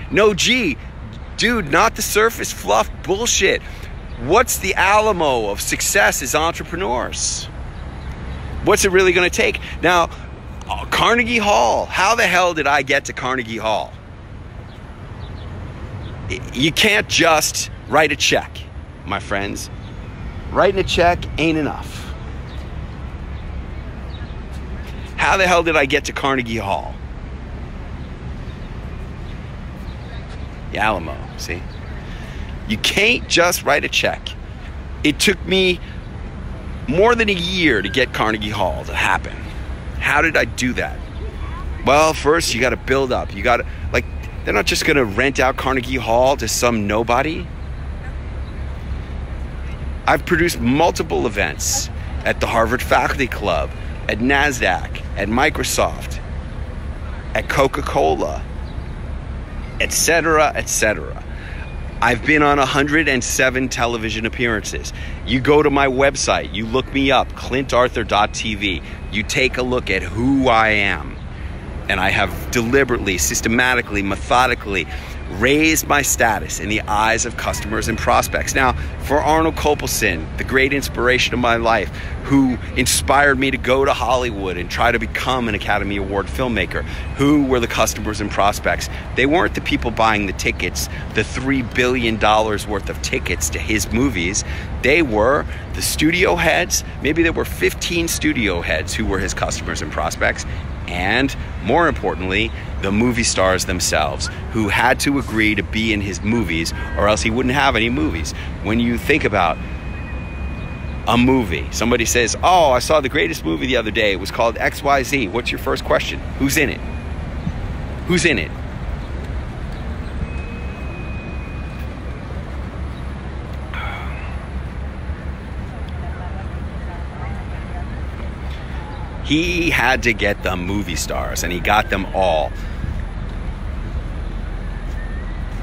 Dude, not the surface fluff bullshit. What's the Alamo of success as entrepreneurs? What's it really going to take? Now, Carnegie Hall. How the hell did I get to Carnegie Hall? You can't just write a check, my friends. Writing a check ain't enough. How the hell did I get to Carnegie Hall? The Alamo, see? You can't just write a check. It took me more than a year to get Carnegie Hall to happen. How did I do that? Well, first you got to build up. You got to, they're not just going to rent out Carnegie Hall to some nobody. I've produced multiple events at the Harvard Faculty Club, at NASDAQ, at Microsoft, at Coca-Cola, etc., etc. I've been on 107 television appearances. You go to my website, you look me up, clintarthur.tv. You take a look at who I am. And I have deliberately, systematically, methodically raised my status in the eyes of customers and prospects. Now, for Arnold Kopelson, the great inspiration of my life, who inspired me to go to Hollywood and try to become an Academy Award filmmaker, who were the customers and prospects? They weren't the people buying the tickets, the $3 billion worth of tickets to his movies. They were the studio heads. Maybe there were 15 studio heads who were his customers and prospects. And more importantly, the movie stars themselves, who had to agree to be in his movies or else he wouldn't have any movies. When you think about a movie, somebody says, oh, I saw the greatest movie the other day. It was called XYZ. What's your first question? Who's in it? Who's in it? He had to get the movie stars, and he got them all.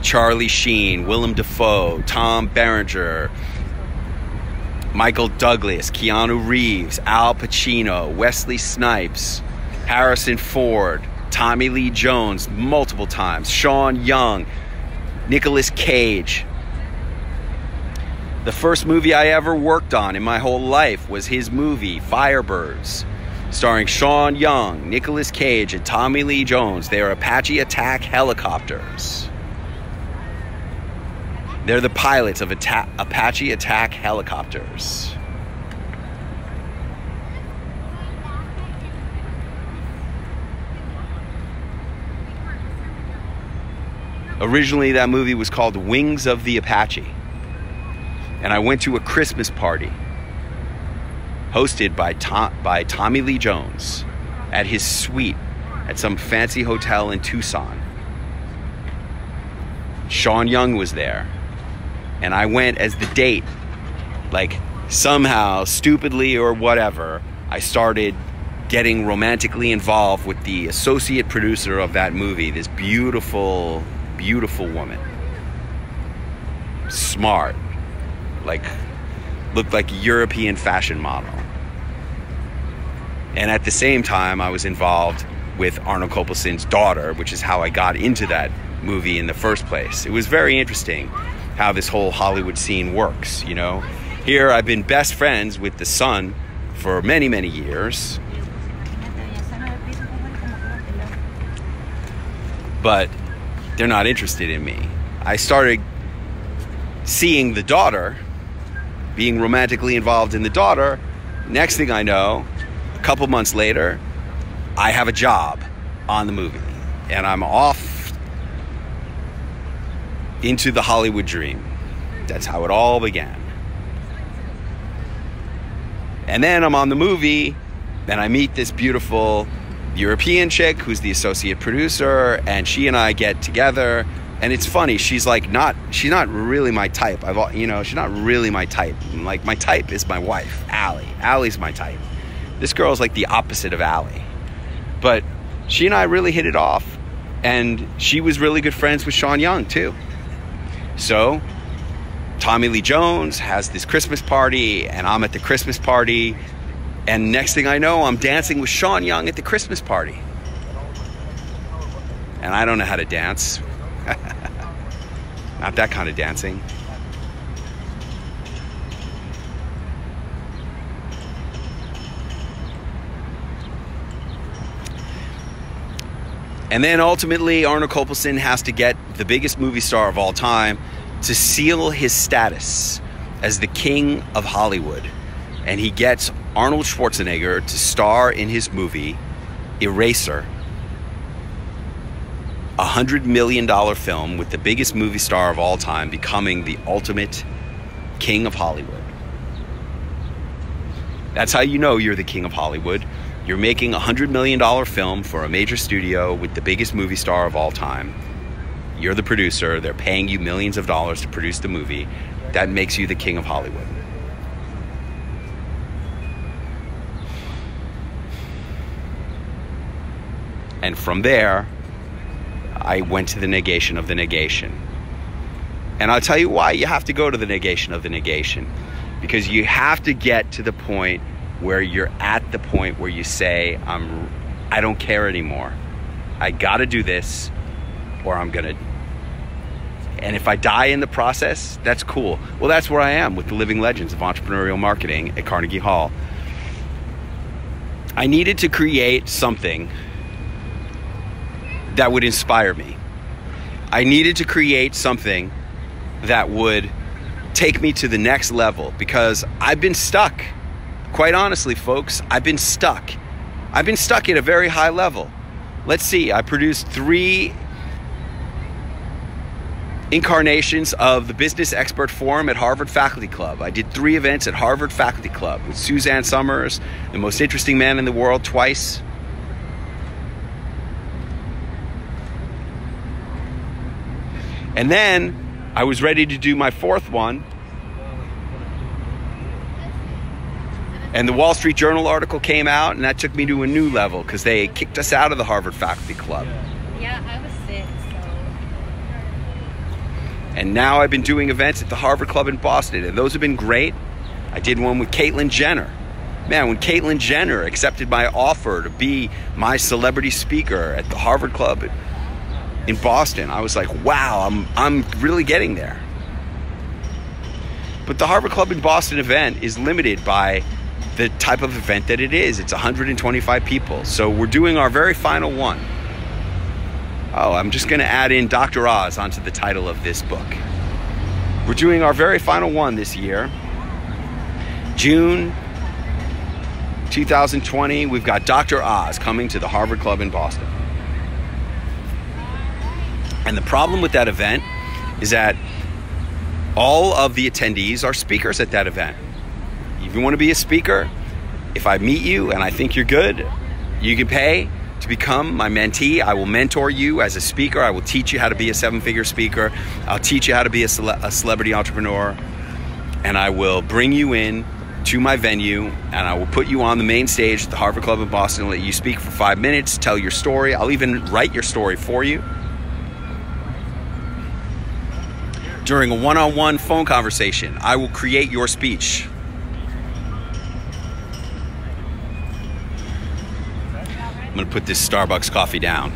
Charlie Sheen, Willem Dafoe, Tom Berenger, Michael Douglas, Keanu Reeves, Al Pacino, Wesley Snipes, Harrison Ford, Tommy Lee Jones multiple times, Sean Young, Nicolas Cage. The first movie I ever worked on in my whole life was his movie, Firebirds, starring Sean Young, Nicolas Cage, and Tommy Lee Jones. They are Apache attack helicopters. They're the pilots of Apache attack helicopters. Originally, that movie was called Wings of the Apache. And I went to a Christmas party hosted by Tommy Lee Jones at his suite at some fancy hotel in Tucson. Sean Young was there. And I went as the date. Like, somehow, stupidly or whatever, I started getting romantically involved with the associate producer of that movie, this beautiful, beautiful woman. Smart. Like, looked like a European fashion model. And at the same time, I was involved with Arnold Kopelsen's daughter, which is how I got into that movie in the first place. It was very interesting how this whole Hollywood scene works, you know. Here I've been best friends with the son for many, many years. But they're not interested in me. I started seeing the daughter, being romantically involved in the daughter. Next thing I know, a couple months later, I have a job on the movie. And I'm off into the Hollywood dream. That's how it all began. And then I'm on the movie, then I meet this beautiful European chick who's the associate producer, and she and I get together, and it's funny, she's not really my type. She's not really my type. Like, my type is my wife, Allie. Allie's my type. This girl's like the opposite of Allie. But she and I really hit it off, and she was really good friends with Sean Young too. So Tommy Lee Jones has this Christmas party, and I'm at the Christmas party. And next thing I know, I'm dancing with Sean Young at the Christmas party. And I don't know how to dance. Not that kind of dancing. And then ultimately, Arnold Kopelsen has to get the biggest movie star of all time to seal his status as the king of Hollywood. And he gets Arnold Schwarzenegger to star in his movie, Eraser, a $100 million film with the biggest movie star of all time becoming the ultimate king of Hollywood. That's how you know you're the king of Hollywood. You're making a $100 million film for a major studio with the biggest movie star of all time. You're the producer. They're paying you millions of dollars to produce the movie. That makes you the king of Hollywood. And from there, I went to the negation of the negation. And I'll tell you why you have to go to the negation of the negation. Because you have to get to the point where you're at the point where you say, I don't care anymore. I gotta do this, or I'm gonna. And if I die in the process, that's cool. Well, that's where I am with the living legends of entrepreneurial marketing at Carnegie Hall. I needed to create something that would inspire me. I needed to create something that would take me to the next level, because I've been stuck. Quite honestly, folks, I've been stuck. I've been stuck at a very high level. Let's see, I produced 3 incarnations of the Business Expert Forum at Harvard Faculty Club. I did 3 events at Harvard Faculty Club with Suzanne Summers, the most interesting man in the world, twice. And then I was ready to do my 4th one. And the Wall Street Journal article came out, and that took me to a new level because they kicked us out of the Harvard Faculty Club. Yeah, I was sick, so. And now I've been doing events at the Harvard Club in Boston, and those have been great. I did one with Caitlyn Jenner. Man, when Caitlyn Jenner accepted my offer to be my celebrity speaker at the Harvard Club in Boston, I was like, wow, I'm really getting there. But the Harvard Club in Boston event is limited by the type of event that it is. It's 125 people. So we're doing our very final one. Oh, I'm just going to add in Dr. Oz onto the title of this book. We're doing our very final one this year. June 2020, we've got Dr. Oz coming to the Harvard Club in Boston. And the problem with that event is that all of the attendees are speakers at that event. If you want to be a speaker, if I meet you and I think you're good, you can pay to become my mentee. I will mentor you as a speaker. I will teach you how to be a 7-figure speaker. I'll teach you how to be a celebrity entrepreneur. And I will bring you in to my venue, and I will put you on the main stage at the Harvard Club in Boston and let you speak for 5 minutes, tell your story. I'll even write your story for you. During a one-on-one phone conversation, I will create your speech. I'm gonna put this Starbucks coffee down.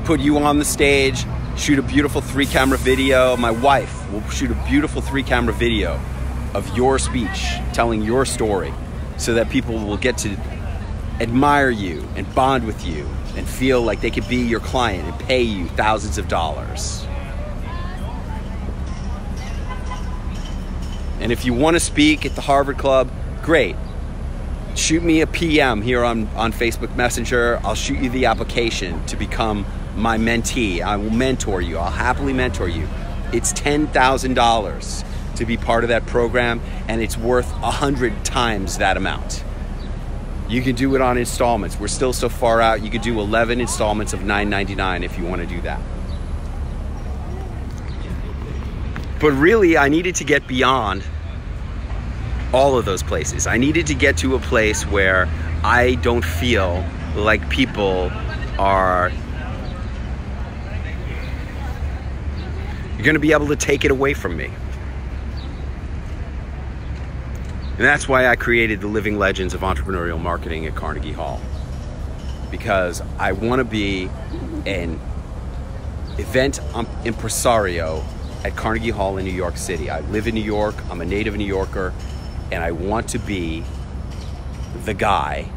Put you on the stage, shoot a beautiful 3-camera video. My wife will shoot a beautiful 3-camera video of your speech, telling your story, so that people will get to admire you and bond with you and feel like they could be your client and pay you thousands of dollars. And if you want to speak at the Harvard Club, great. Shoot me a PM here on Facebook Messenger. I'll shoot you the application to become my mentee. I will mentor you. I'll happily mentor you. It's $10,000 to be part of that program, and it's worth 100 times that amount. You can do it on installments. We're still so far out. You could do 11 installments of $9.99 if you want to do that. But really, I needed to get beyond all of those places. I needed to get to a place where I don't feel like people are going to be able to take it away from me. And that's why I created the Living Legends of Entrepreneurial Marketing at Carnegie Hall. Because I want to be an event impresario at Carnegie Hall in New York City. I live in New York, I'm a native New Yorker, and I want to be the guy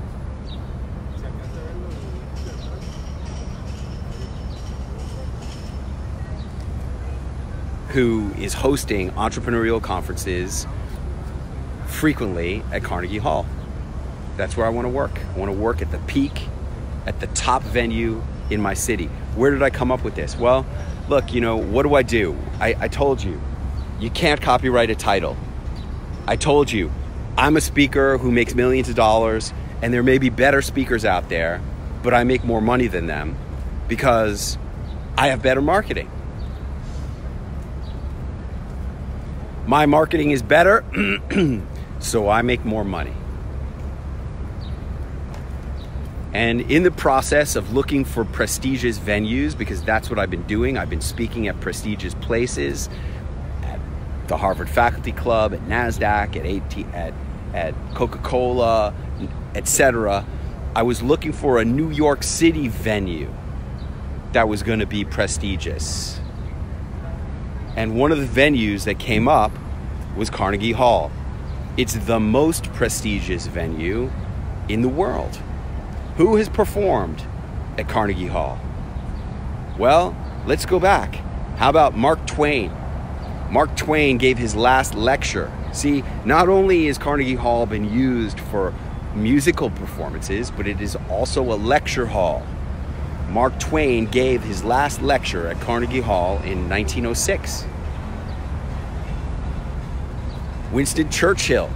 who is hosting entrepreneurial conferences frequently at Carnegie Hall. That's where I want to work. I want to work at the peak, at the top venue in my city. Where did I come up with this? Well, look, you know, what do? I told you, you can't copyright a title. I told you, I'm a speaker who makes millions of dollars, and there may be better speakers out there, but I make more money than them because I have better marketing. My marketing is better, so I make more money. And in the process of looking for prestigious venues, because that's what I've been doing, I've been speaking at prestigious places, at the Harvard Faculty Club, at NASDAQ, at Coca-Cola, etc. I was looking for a New York City venue that was going to be prestigious. And one of the venues that came up was Carnegie Hall. It's the most prestigious venue in the world. Who has performed at Carnegie Hall? Well, let's go back. How about Mark Twain? Mark Twain gave his last lecture. See, not only is Carnegie Hall been used for musical performances, but it is also a lecture hall. Mark Twain gave his last lecture at Carnegie Hall in 1906. Winston Churchill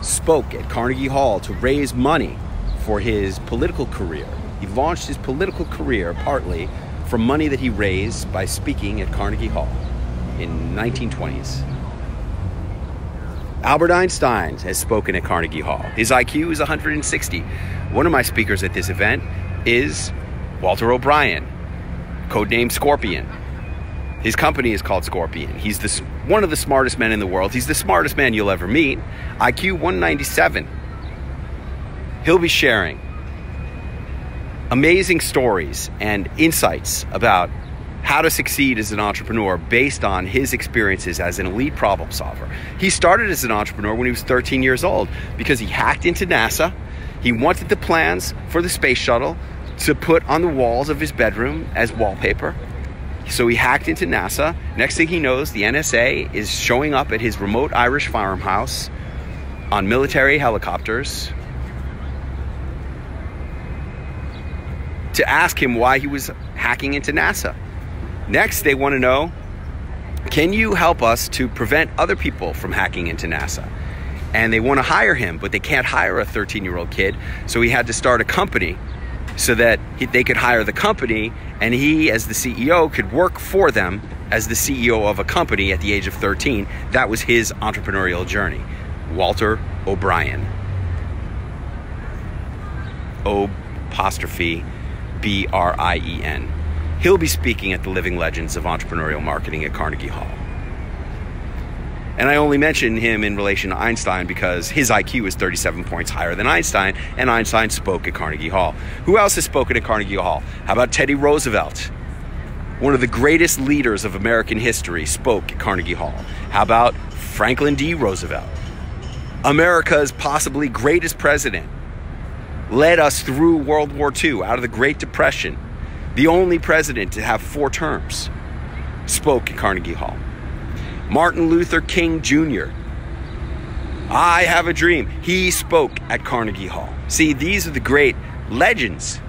spoke at Carnegie Hall to raise money for his political career. He launched his political career partly from money that he raised by speaking at Carnegie Hall in 1920s. Albert Einstein has spoken at Carnegie Hall. His IQ is 160. One of my speakers at this event is Walter O'Brien, codenamed Scorpion. His company is called Scorpion. He's one of the smartest men in the world. He's the smartest man you'll ever meet. IQ 197. He'll be sharing amazing stories and insights about how to succeed as an entrepreneur based on his experiences as an elite problem solver. He started as an entrepreneur when he was 13 years old because he hacked into NASA. He wanted the plans for the space shuttle to put on the walls of his bedroom as wallpaper. So he hacked into NASA. Next thing he knows, the NSA is showing up at his remote Irish farmhouse on military helicopters to ask him why he was hacking into NASA. Next, they want to know, can you help us to prevent other people from hacking into NASA? And they want to hire him, but they can't hire a 13-year-old kid. So he had to start a company so that they could hire the company, and he, as the CEO, could work for them as the CEO of a company at the age of 13. That was his entrepreneurial journey. Walter O'Brien. O''B''R''I''E''N. He'll be speaking at the Living Legends of Entrepreneurial Marketing at Carnegie Hall. And I only mention him in relation to Einstein because his IQ is 37 points higher than Einstein, and Einstein spoke at Carnegie Hall. Who else has spoken at Carnegie Hall? How about Teddy Roosevelt? One of the greatest leaders of American history spoke at Carnegie Hall. How about Franklin D. Roosevelt? America's possibly greatest president, led us through World War II, out of the Great Depression. The only president to have 4 terms, spoke at Carnegie Hall. Martin Luther King Jr., I have a dream. He spoke at Carnegie Hall. See, these are the great legends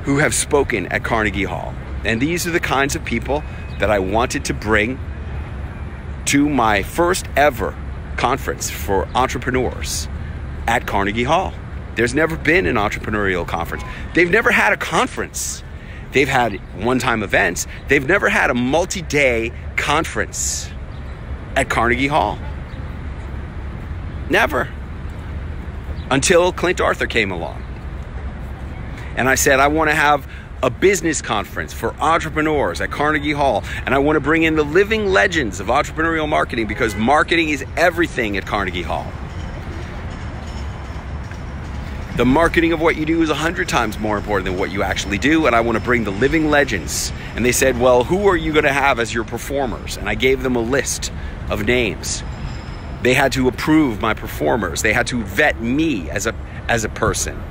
who have spoken at Carnegie Hall. And these are the kinds of people that I wanted to bring to my first ever conference for entrepreneurs at Carnegie Hall. There's never been an entrepreneurial conference. They've never had a conference. They've had one-time events. They've never had a multi-day conference at Carnegie Hall. Never. Until Clint Arthur came along. And I said, I want to have a business conference for entrepreneurs at Carnegie Hall. And I want to bring in the living legends of entrepreneurial marketing because marketing is everything at Carnegie Hall. The marketing of what you do is 100 times more important than what you actually do, and I want to bring the living legends. And they said, well, who are you going to have as your performers? And I gave them a list of names. They had to approve my performers. They had to vet me as a person.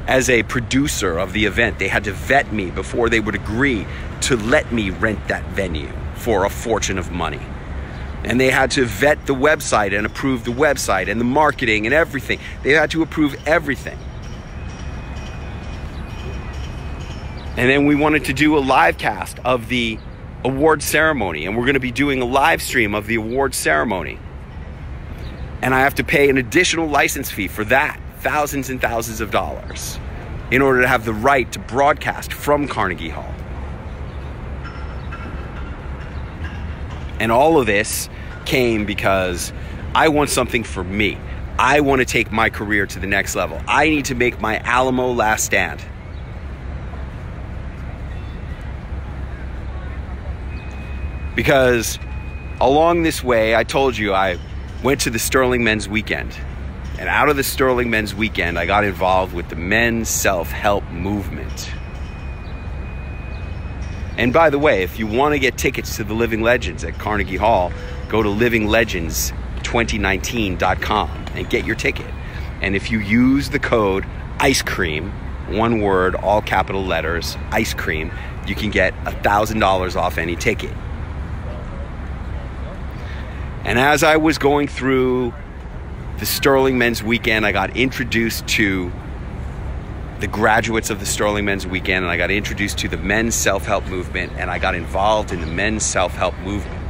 As a producer of the event, they had to vet me before they would agree to let me rent that venue for a fortune of money. And they had to vet the website and approve the website and the marketing and everything. They had to approve everything. And then we wanted to do a live cast of the award ceremony. And we're going to be doing a live stream of the award ceremony. And I have to pay an additional license fee for that. Thousands and thousands of dollars in order to have the right to broadcast from Carnegie Hall. And all of this came because I want something for me. I want to take my career to the next level. I need to make my Alamo last stand. Because along this way, I told you I went to the Sterling Men's Weekend. And out of the Sterling Men's Weekend, I got involved with the men's self-help movement. And by the way, if you want to get tickets to the Living Legends at Carnegie Hall, go to livinglegends2019.com and get your ticket. And if you use the code ICECREAM, one word, all capital letters, ice cream, you can get $1,000 off any ticket. And as I was going through the Sterling Men's Weekend, I got introduced to the graduates of the Sterling Men's Weekend, and I got introduced to the men's self-help movement, and I got involved in the men's self-help movement.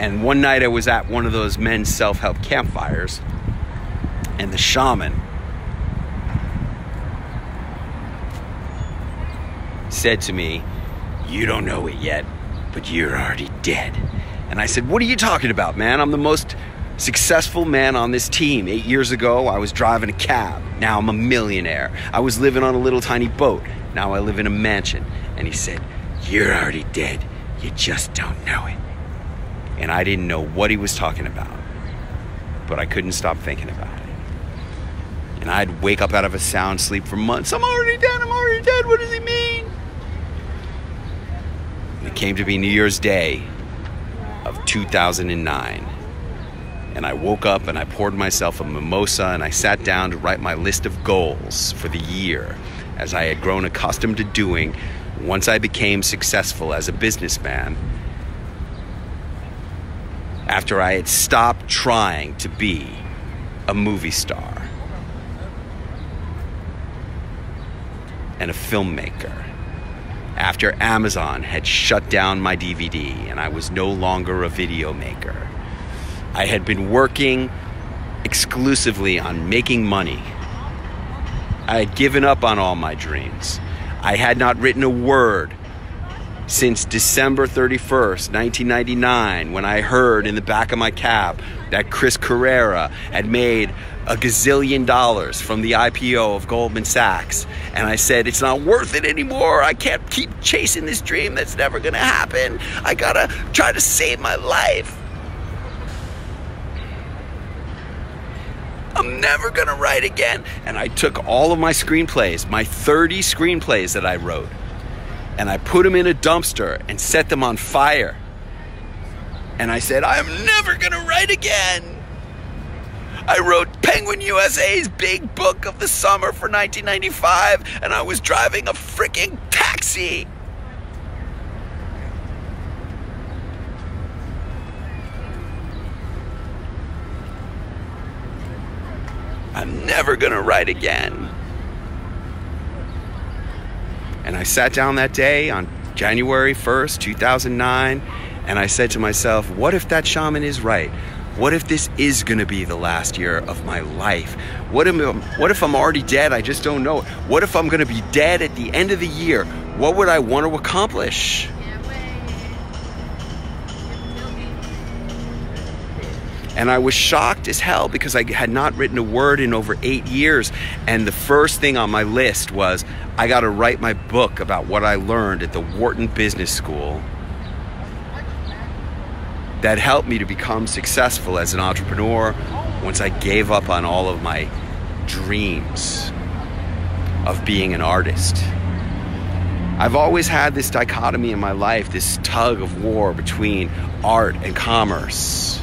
And one night I was at one of those men's self-help campfires, and the shaman said to me, "You don't know it yet, but you're already dead." And I said, "What are you talking about, man? I'm the most successful man on this team. 8 years ago, I was driving a cab. Now I'm a millionaire. I was living on a little tiny boat. Now I live in a mansion." And he said, "You're already dead. You just don't know it." And I didn't know what he was talking about, but I couldn't stop thinking about it. And I'd wake up out of a sound sleep for months. I'm already dead. What does he mean? And it came to be New Year's Day of 2009. And I woke up and I poured myself a mimosa and I sat down to write my list of goals for the year, as I had grown accustomed to doing once I became successful as a businessman, after I had stopped trying to be a movie star and a filmmaker, after Amazon had shut down my DVD and I was no longer a video maker. I had been working exclusively on making money. I had given up on all my dreams. I had not written a word since December 31st, 1999, when I heard in the back of my cab that Chris Carrera had made a gazillion dollars from the IPO of Goldman Sachs. And I said, it's not worth it anymore. I can't keep chasing this dream that's never gonna happen. I gotta try to save my life. I'm never gonna write again. And I took all of my screenplays, my 30 screenplays that I wrote, and I put them in a dumpster and set them on fire. And I said, I'm never gonna write again. I wrote Penguin USA's big book of the summer for 1995, and I was driving a freaking taxi. I'm never gonna write again. And I sat down that day on January 1st, 2009, and I said to myself, what if that shaman is right? What if this is gonna be the last year of my life? What if I'm already dead? I just don't know. What if I'm gonna be dead at the end of the year? What would I want to accomplish? And I was shocked as hell because I had not written a word in over 8 years. And the first thing on my list was, I gotta write my book about what I learned at the Wharton Business School that helped me to become successful as an entrepreneur once I gave up on all of my dreams of being an artist. I've always had this dichotomy in my life, this tug of war between art and commerce.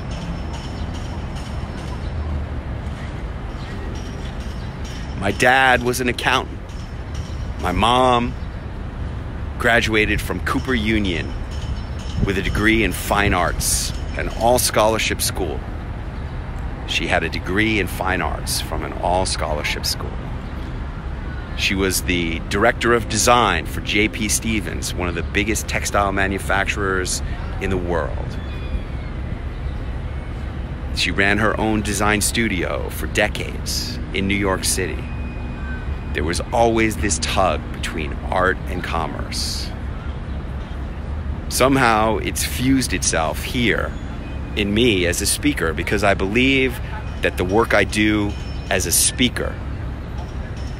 My dad was an accountant. My mom graduated from Cooper Union with a degree in fine arts, an all-scholarship school. She had a degree in fine arts from an all-scholarship school. She was the director of design for J.P. Stevens, one of the biggest textile manufacturers in the world. She ran her own design studio for decades in New York City. There was always this tug between art and commerce. Somehow it's fused itself here in me as a speaker, because I believe that the work I do as a speaker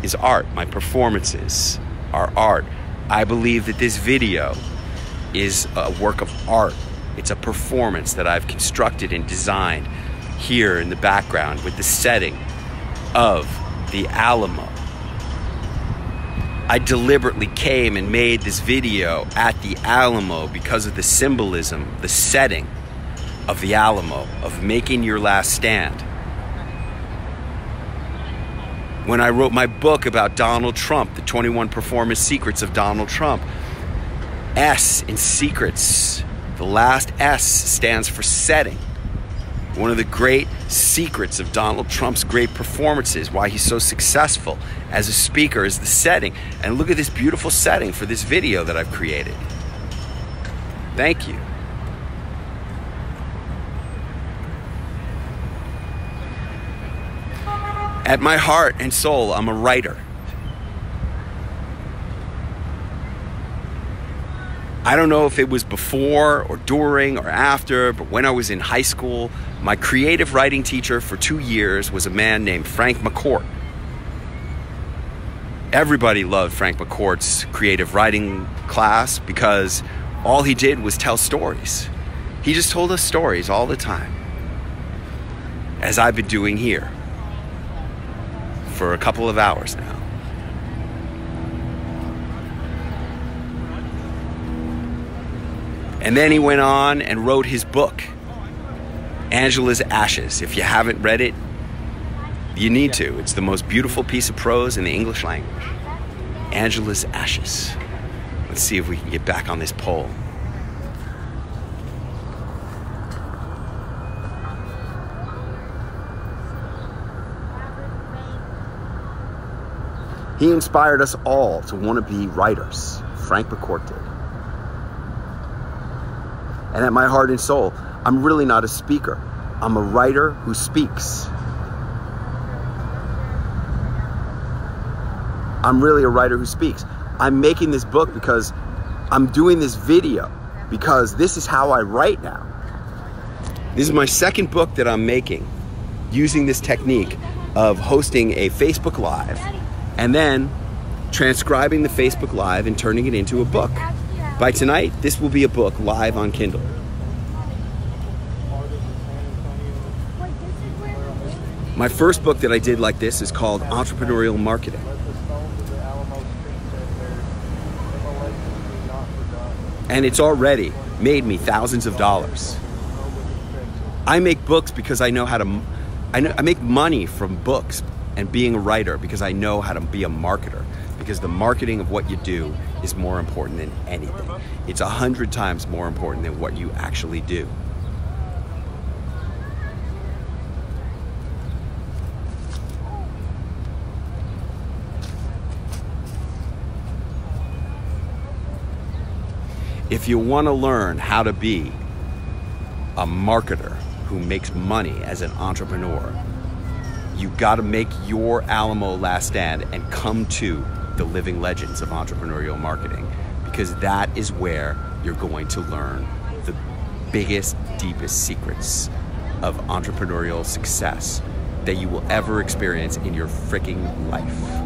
is art. My performances are art. I believe that this video is a work of art. It's a performance that I've constructed and designed here in the background with the setting of the Alamo. I deliberately came and made this video at the Alamo because of the symbolism, the setting of the Alamo, of making your last stand. When I wrote my book about Donald Trump, the 21 Performance Secrets of Donald Trump, S in secrets, the last S stands for setting. One of the great secrets of Donald Trump's great performances, why he's so successful as a speaker, is the setting. And look at this beautiful setting for this video that I've created. Thank you. At my heart and soul, I'm a writer. I don't know if it was before or during or after, but when I was in high school, my creative writing teacher for 2 years was a man named Frank McCourt. Everybody loved Frank McCourt's creative writing class because all he did was tell stories. He just told us stories all the time, as I've been doing here for a couple of hours now. And then he went on and wrote his book, Angela's Ashes. If you haven't read it, you need to. It's the most beautiful piece of prose in the English language. Angela's Ashes. Let's see if we can get back on this pole. He inspired us all to want to be writers. Frank McCourt did. And at my heart and soul, I'm really not a speaker. I'm a writer who speaks. I'm really a writer who speaks. I'm making this book because I'm doing this video because this is how I write now. This is my second book that I'm making using this technique of hosting a Facebook Live and then transcribing the Facebook Live and turning it into a book. By tonight, this will be a book live on Kindle. My first book that I did like this is called Entrepreneurial Marketing. And it's already made me thousands of dollars. I make books because I know how to, I make money from books and being a writer because I know how to be a marketer, because the marketing of what you do is more important than anything. It's 100 times more important than what you actually do. If you want to learn how to be a marketer who makes money as an entrepreneur, you got to make your Alamo last stand and come to the living legends of entrepreneurial marketing, because that is where you're going to learn the biggest, deepest secrets of entrepreneurial success that you will ever experience in your freaking life.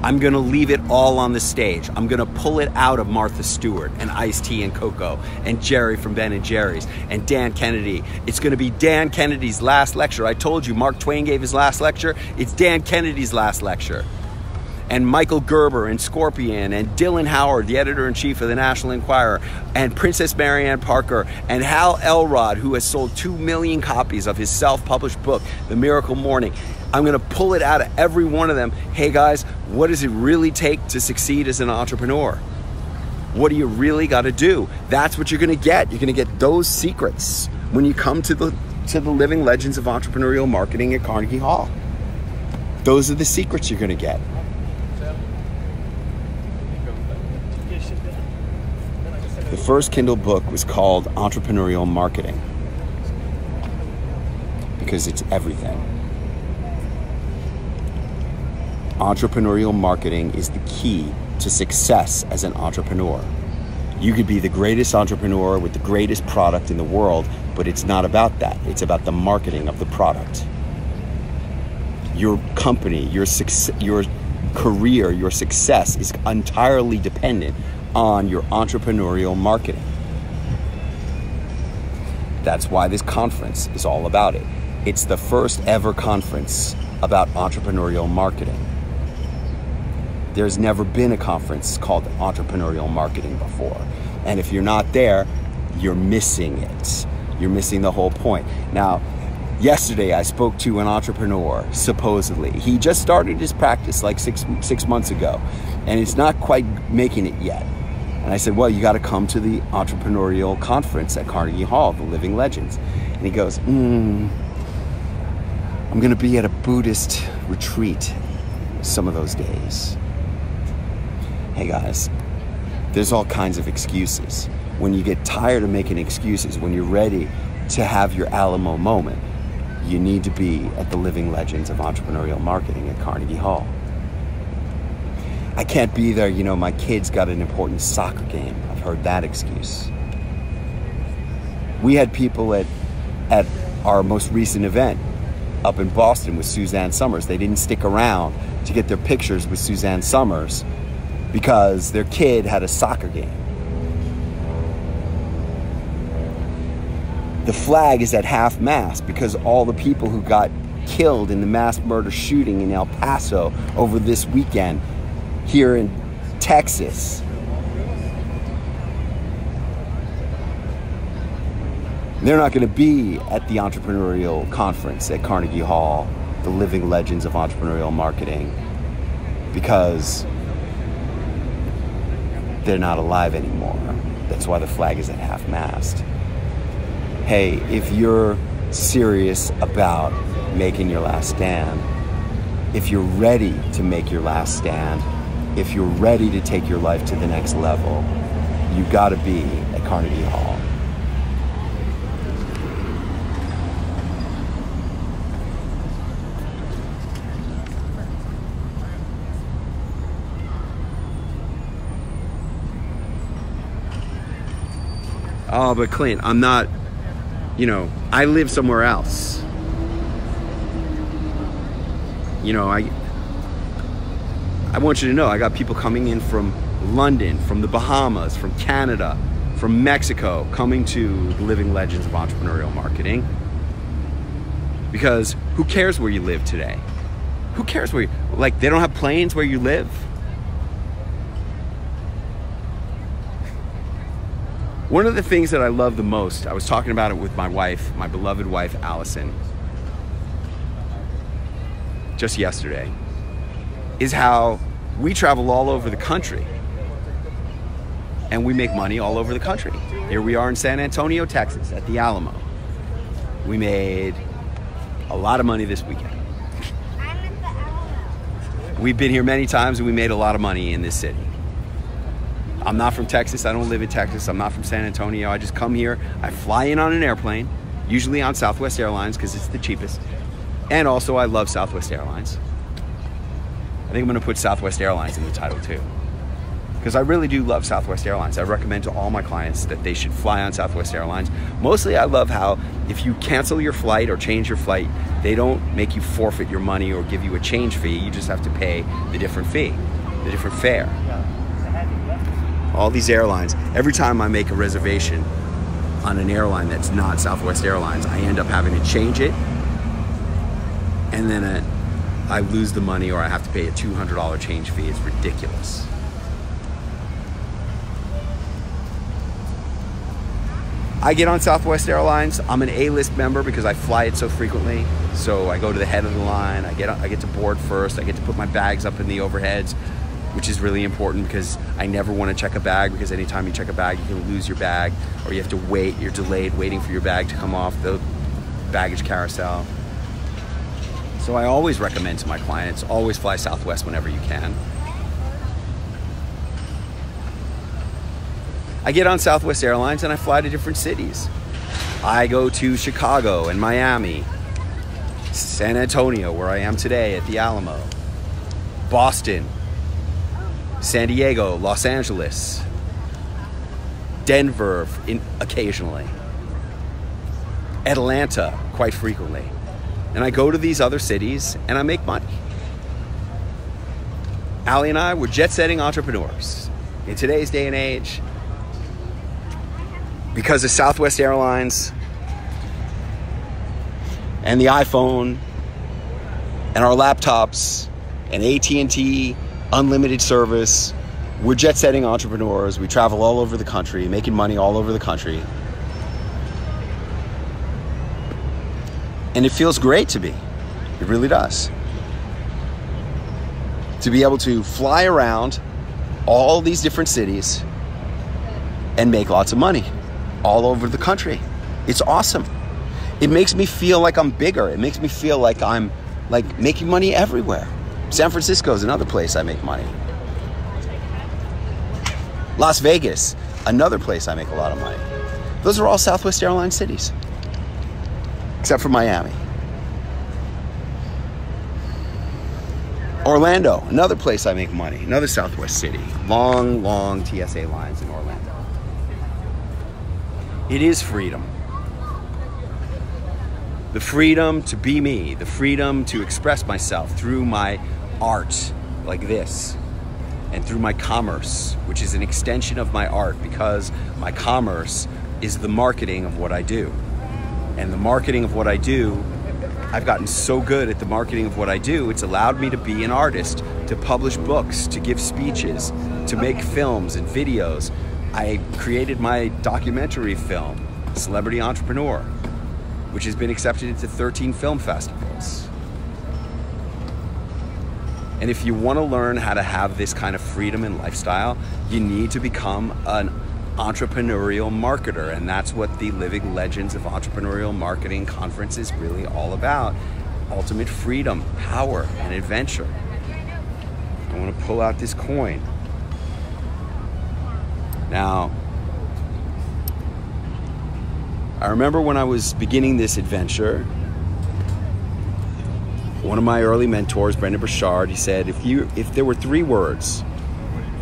I'm gonna leave it all on the stage. I'm gonna pull it out of Martha Stewart and Ice-T and Coco and Jerry from Ben and Jerry's and Dan Kennedy. It's gonna be Dan Kennedy's last lecture. I told you Mark Twain gave his last lecture. It's Dan Kennedy's last lecture. And Michael Gerber and Scorpion and Dylan Howard, the editor-in-chief of the National Enquirer, and Princess Marianne Parker and Hal Elrod, who has sold 2 million copies of his self-published book, The Miracle Morning. I'm gonna pull it out of every one of them. Hey guys, what does it really take to succeed as an entrepreneur? What do you really gotta do? That's what you're gonna get. You're gonna get those secrets when you come to the living legends of entrepreneurial marketing at Carnegie Hall. Those are the secrets you're gonna get. The first Kindle book was called Entrepreneurial Marketing because it's everything. Entrepreneurial marketing is the key to success as an entrepreneur. You could be the greatest entrepreneur with the greatest product in the world, but it's not about that. It's about the marketing of the product. Your company, your career, your success is entirely dependent on your entrepreneurial marketing. That's why this conference is all about it. It's the first ever conference about entrepreneurial marketing. There's never been a conference called Entrepreneurial Marketing before. And if you're not there, you're missing it. You're missing the whole point. Now, yesterday I spoke to an entrepreneur, supposedly. He just started his practice like six months ago, and it's not quite making it yet. And I said, well, you got to come to the entrepreneurial conference at Carnegie Hall, the Living Legends. And he goes, I'm going to be at a Buddhist retreat some of those days. Hey guys, there's all kinds of excuses. When you get tired of making excuses, when you're ready to have your Alamo moment, you need to be at the Living Legends of Entrepreneurial Marketing at Carnegie Hall. I can't be there, you know, my kid's got an important soccer game. I've heard that excuse. We had people at our most recent event up in Boston with Suzanne Summers. They didn't stick around to get their pictures with Suzanne Summers because their kid had a soccer game. The flag is at half-mast because all the people who got killed in the mass murder shooting in El Paso over this weekend here in Texas. They're not going to be at the entrepreneurial conference at Carnegie Hall, the Living Legends of Entrepreneurial Marketing, because they're not alive anymore. That's why the flag is at half-mast. Hey, if you're serious about making your last stand, if you're ready to make your last stand, if you're ready to take your life to the next level, you gotta be at Carnegie Hall. Oh, but Clint, I'm not, you know, I live somewhere else. You know, I want you to know, I got people coming in from London, from the Bahamas, from Canada, from Mexico, coming to the Living Legends of Entrepreneurial Marketing. Because who cares where you live today? Who cares where you, like, they don't have planes where you live? One of the things that I love the most, I was talking about it with my wife, my beloved wife, Allison, just yesterday, is how we travel all over the country and we make money all over the country. Here we are in San Antonio, Texas, at the Alamo. We made a lot of money this weekend. We've been here many times and we made a lot of money in this city. I'm not from Texas, I don't live in Texas, I'm not from San Antonio, I just come here, I fly in on an airplane, usually on Southwest Airlines because it's the cheapest. And also I love Southwest Airlines. I think I'm gonna put Southwest Airlines in the title too. Because I really do love Southwest Airlines. I recommend to all my clients that they should fly on Southwest Airlines. Mostly I love how if you cancel your flight or change your flight, they don't make you forfeit your money or give you a change fee. You just have to pay the different fee, the different fare. All these airlines, every time I make a reservation on an airline that's not Southwest Airlines, I end up having to change it. And then I lose the money or I have to pay a $200 change fee. It's ridiculous. I get on Southwest Airlines. I'm an A-list member because I fly it so frequently. So I go to the head of the line. I get to board first. I get to put my bags up in the overheads, which is really important because I never want to check a bag, because anytime you check a bag, you can lose your bag or you have to wait. You're delayed waiting for your bag to come off the baggage carousel. So I always recommend to my clients, always fly Southwest whenever you can. I get on Southwest Airlines and I fly to different cities. I go to Chicago and Miami, San Antonio, where I am today at the Alamo, Boston, San Diego, Los Angeles, Denver occasionally, Atlanta quite frequently. And I go to these other cities and I make money. Allie and I were jet-setting entrepreneurs. In today's day and age, because of Southwest Airlines and the iPhone and our laptops and AT&T unlimited service, we're jet-setting entrepreneurs. We travel all over the country, making money all over the country. And it feels great to be. It really does. To be able to fly around all these different cities and make lots of money all over the country. It's awesome. It makes me feel like I'm bigger. It makes me feel like I'm like making money everywhere. San Francisco is another place I make money. Las Vegas, another place I make a lot of money. Those are all Southwest Airlines cities, except for Miami. Orlando, another place I make money, another Southwest city. Long, long TSA lines in Orlando. It is freedom. The freedom to be me, the freedom to express myself through my art like this, and through my commerce, which is an extension of my art, because my commerce is the marketing of what I do. And the marketing of what I do, I've gotten so good at the marketing of what I do, it's allowed me to be an artist, to publish books, to give speeches, to make films and videos. I created my documentary film, Celebrity Entrepreneur, which has been accepted into 13 film festivals. And if you want to learn how to have this kind of freedom and lifestyle, you need to become an entrepreneurial marketer. And that's what the Living Legends of Entrepreneurial Marketing Conference is really all about. Ultimate freedom, power, and adventure. I want to pull out this coin. Now, I remember when I was beginning this adventure, one of my early mentors, Brendan Burchard, he said, if there were 3 words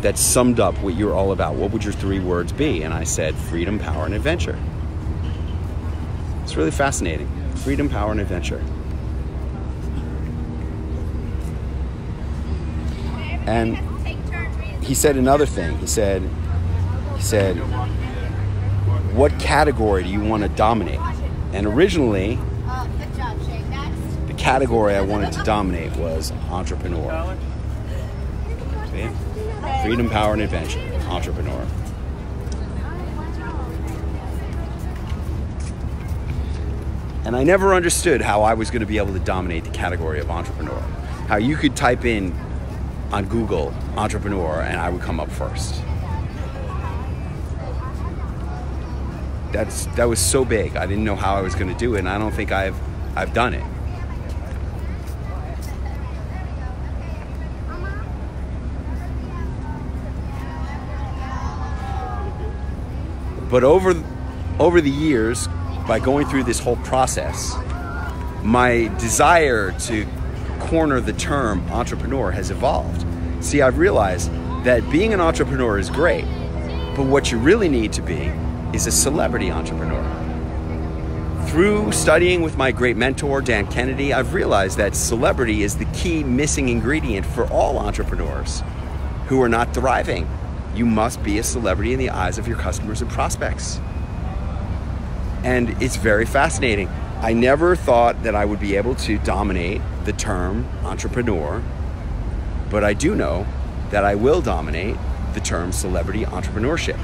that summed up what you're all about, what would your 3 words be? And I said, freedom, power, and adventure. It's really fascinating. Freedom, power, and adventure. And he said another thing. He said, what category do you want to dominate? And originally, the category I wanted to dominate was entrepreneur. See? Freedom, power, and adventure. Entrepreneur. And I never understood how I was going to be able to dominate the category of entrepreneur. How you could type in on Google entrepreneur and I would come up first. That was so big. I didn't know how I was going to do it, and I don't think I've done it. But over the years, by going through this whole process, my desire to corner the term entrepreneur has evolved. See, I've realized that being an entrepreneur is great, but what you really need to be is a celebrity entrepreneur. Through studying with my great mentor, Dan Kennedy, I've realized that celebrity is the key missing ingredient for all entrepreneurs who are not thriving. You must be a celebrity in the eyes of your customers and prospects. And it's very fascinating. I never thought that I would be able to dominate the term entrepreneur, but I do know that I will dominate the term celebrity entrepreneurship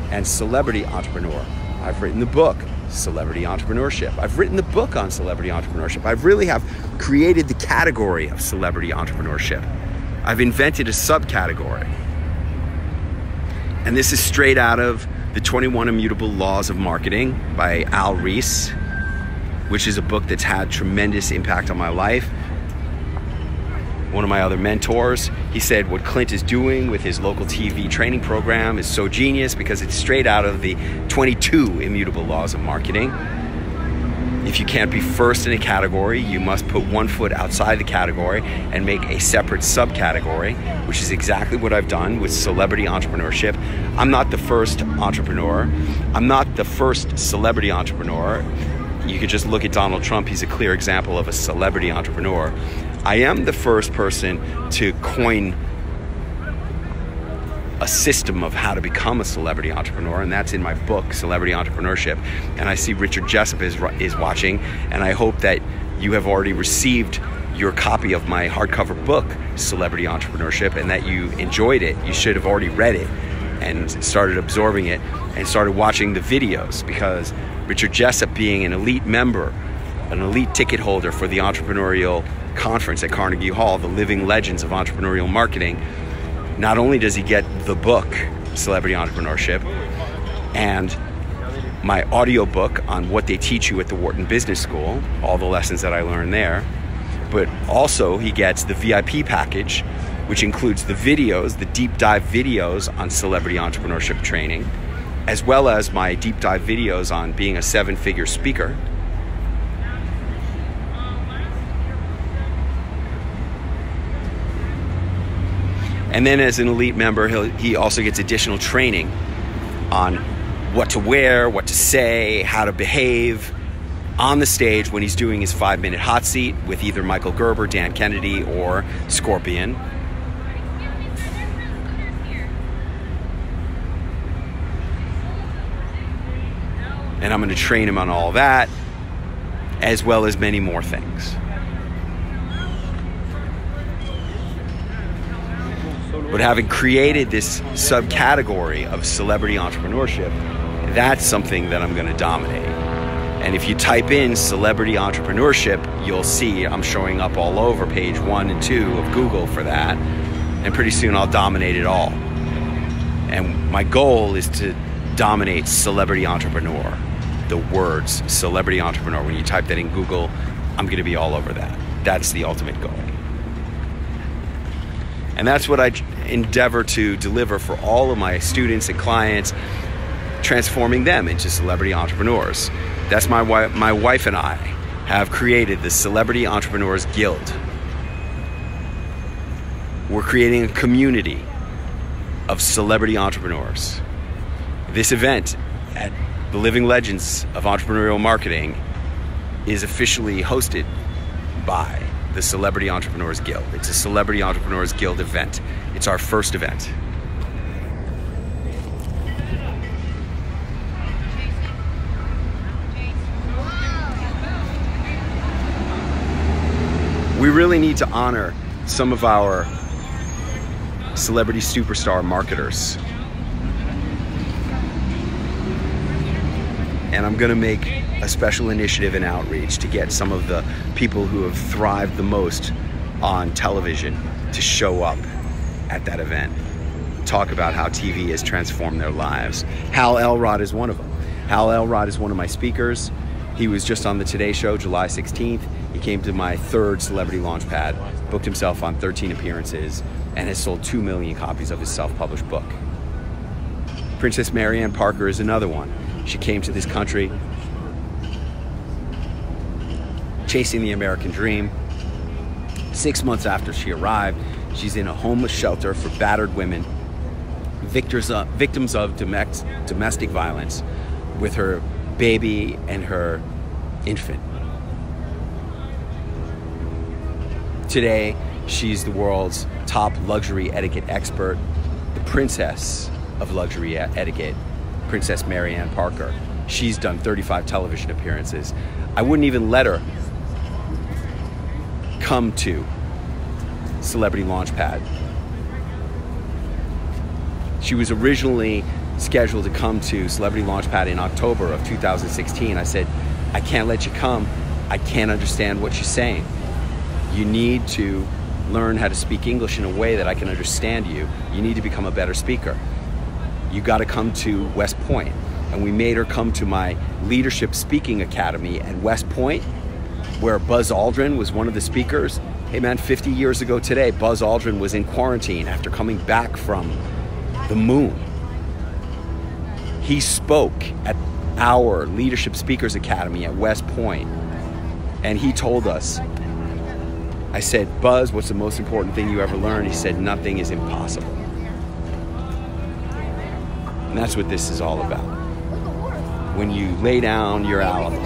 and celebrity entrepreneur. I've written the book, Celebrity Entrepreneurship. I've written the book on celebrity entrepreneurship. I really have created the category of celebrity entrepreneurship. I've invented a subcategory. And this is straight out of The 21 Immutable Laws of Marketing by Al Ries, which is a book that's had tremendous impact on my life. One of my other mentors, he said what Clint is doing with his local TV training program is so genius because it's straight out of the 22 Immutable Laws of Marketing. If you can't be first in a category, you must put one foot outside the category and make a separate subcategory, which is exactly what I've done with celebrity entrepreneurship. I'm not the first entrepreneur. I'm not the first celebrity entrepreneur. You could just look at Donald Trump. He's a clear example of a celebrity entrepreneur. I am the first person to coin a system of how to become a celebrity entrepreneur, and that's in my book, Celebrity Entrepreneurship. And I see Richard Jessup is watching, and I hope that you have already received your copy of my hardcover book, Celebrity Entrepreneurship, and that you enjoyed it. You should have already read it and started absorbing it and started watching the videos, because Richard Jessup, being an elite member, an elite ticket holder for the entrepreneurial conference at Carnegie Hall, the living legends of entrepreneurial marketing, not only does he get the book, Celebrity Entrepreneurship, and my audiobook on what they teach you at the Wharton Business School, all the lessons that I learned there, but also he gets the VIP package, which includes the videos, the deep dive videos on celebrity entrepreneurship training, as well as my deep dive videos on being a 7-figure speaker. And then as an elite member, he also gets additional training on what to wear, what to say, how to behave on the stage when he's doing his 5-minute hot seat with either Michael Gerber, Dan Kennedy, or Scorpion. And I'm going to train him on all that, as well as many more things. But having created this subcategory of celebrity entrepreneurship, that's something that I'm going to dominate. And if you type in celebrity entrepreneurship, you'll see I'm showing up all over page 1 and 2 of Google for that. And pretty soon I'll dominate it all. And my goal is to dominate celebrity entrepreneur. The words celebrity entrepreneur, when you type that in Google, I'm going to be all over that. That's the ultimate goal. And that's what I endeavor to deliver for all of my students and clients, transforming them into celebrity entrepreneurs. That's my wife and I have created the Celebrity Entrepreneurs Guild. We're creating a community of celebrity entrepreneurs. This event at the Living Legends of Entrepreneurial Marketing is officially hosted by the Celebrity Entrepreneurs Guild. It's a Celebrity Entrepreneurs Guild event. It's our first event. We really need to honor some of our celebrity superstar marketers. And I'm gonna make a special initiative and outreach to get some of the people who have thrived the most on television to show up at that event. Talk about how TV has transformed their lives. Hal Elrod is one of them. Hal Elrod is one of my speakers. He was just on the Today Show July 16th. He came to my third celebrity launchpad, booked himself on 13 appearances, and has sold 2 million copies of his self-published book. Princess Marianne Parker is another one. She came to this country chasing the American dream. 6 months after she arrived, she's in a homeless shelter for battered women, victims of domestic violence, with her baby and her infant. Today, she's the world's top luxury etiquette expert, the princess of luxury etiquette, Princess Marianne Parker. She's done 35 television appearances. I wouldn't even let her come to Celebrity Launchpad. She was originally scheduled to come to Celebrity Launchpad in October of 2016. I said, I can't let you come. I can't understand what you're saying. You need to learn how to speak English in a way that I can understand you. You need to become a better speaker. You got to come to West Point. And we made her come to my Leadership Speaking Academy at West Point, where Buzz Aldrin was one of the speakers. Hey man, 50 years ago today, Buzz Aldrin was in quarantine after coming back from the moon. He spoke at our Leadership Speakers Academy at West Point, and he told us, I said, Buzz, what's the most important thing you ever learned? He said, nothing is impossible. And that's what this is all about. When you lay down your Alamo,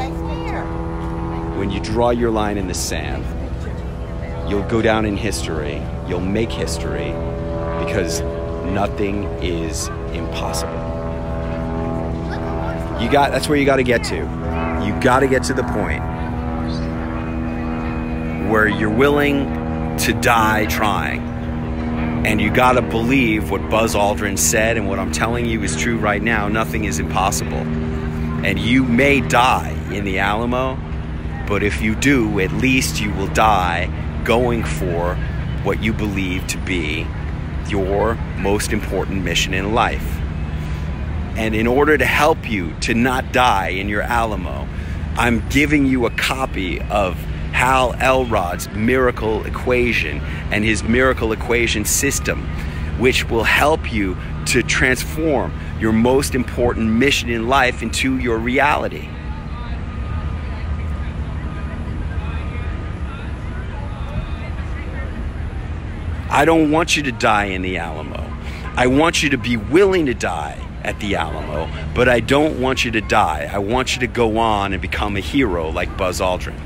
when you draw your line in the sand, you'll go down in history, you'll make history, because nothing is impossible. That's where you got to get to. You got to get to the point where you're willing to die trying. And you got to believe what Buzz Aldrin said, and what I'm telling you is true right now. Nothing is impossible. And you may die in the Alamo, but if you do, at least you will die going for what you believe to be your most important mission in life. And in order to help you to not die in your Alamo, I'm giving you a copy of Hal Elrod's miracle equation and his miracle equation system, which will help you to transform your most important mission in life into your reality. I don't want you to die in the Alamo. I want you to be willing to die at the Alamo, but I don't want you to die. I want you to go on and become a hero like Buzz Aldrin,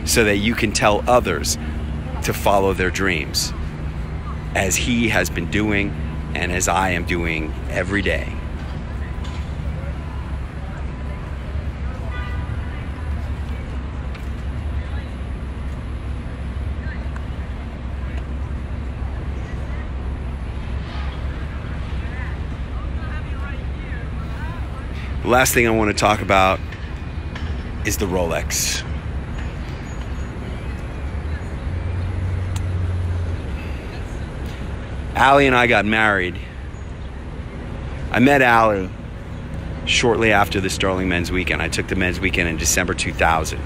so that you can tell others to follow their dreams, as he has been doing and as I am doing every day. The last thing I want to talk about is the Rolex. Allie and I got married. I met Allie shortly after the Sterling Men's Weekend. I took the Men's Weekend in December 2000.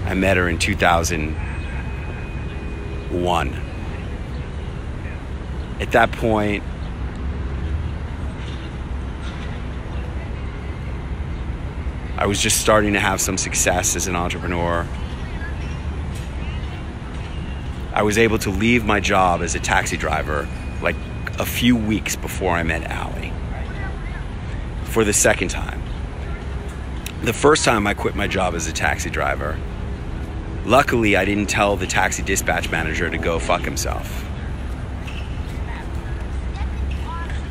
I met her in 2001. At that point, I was just starting to have some success as an entrepreneur. I was able to leave my job as a taxi driver like a few weeks before I met Allie for the second time. The first time I quit my job as a taxi driver, luckily I didn't tell the taxi dispatch manager to go fuck himself,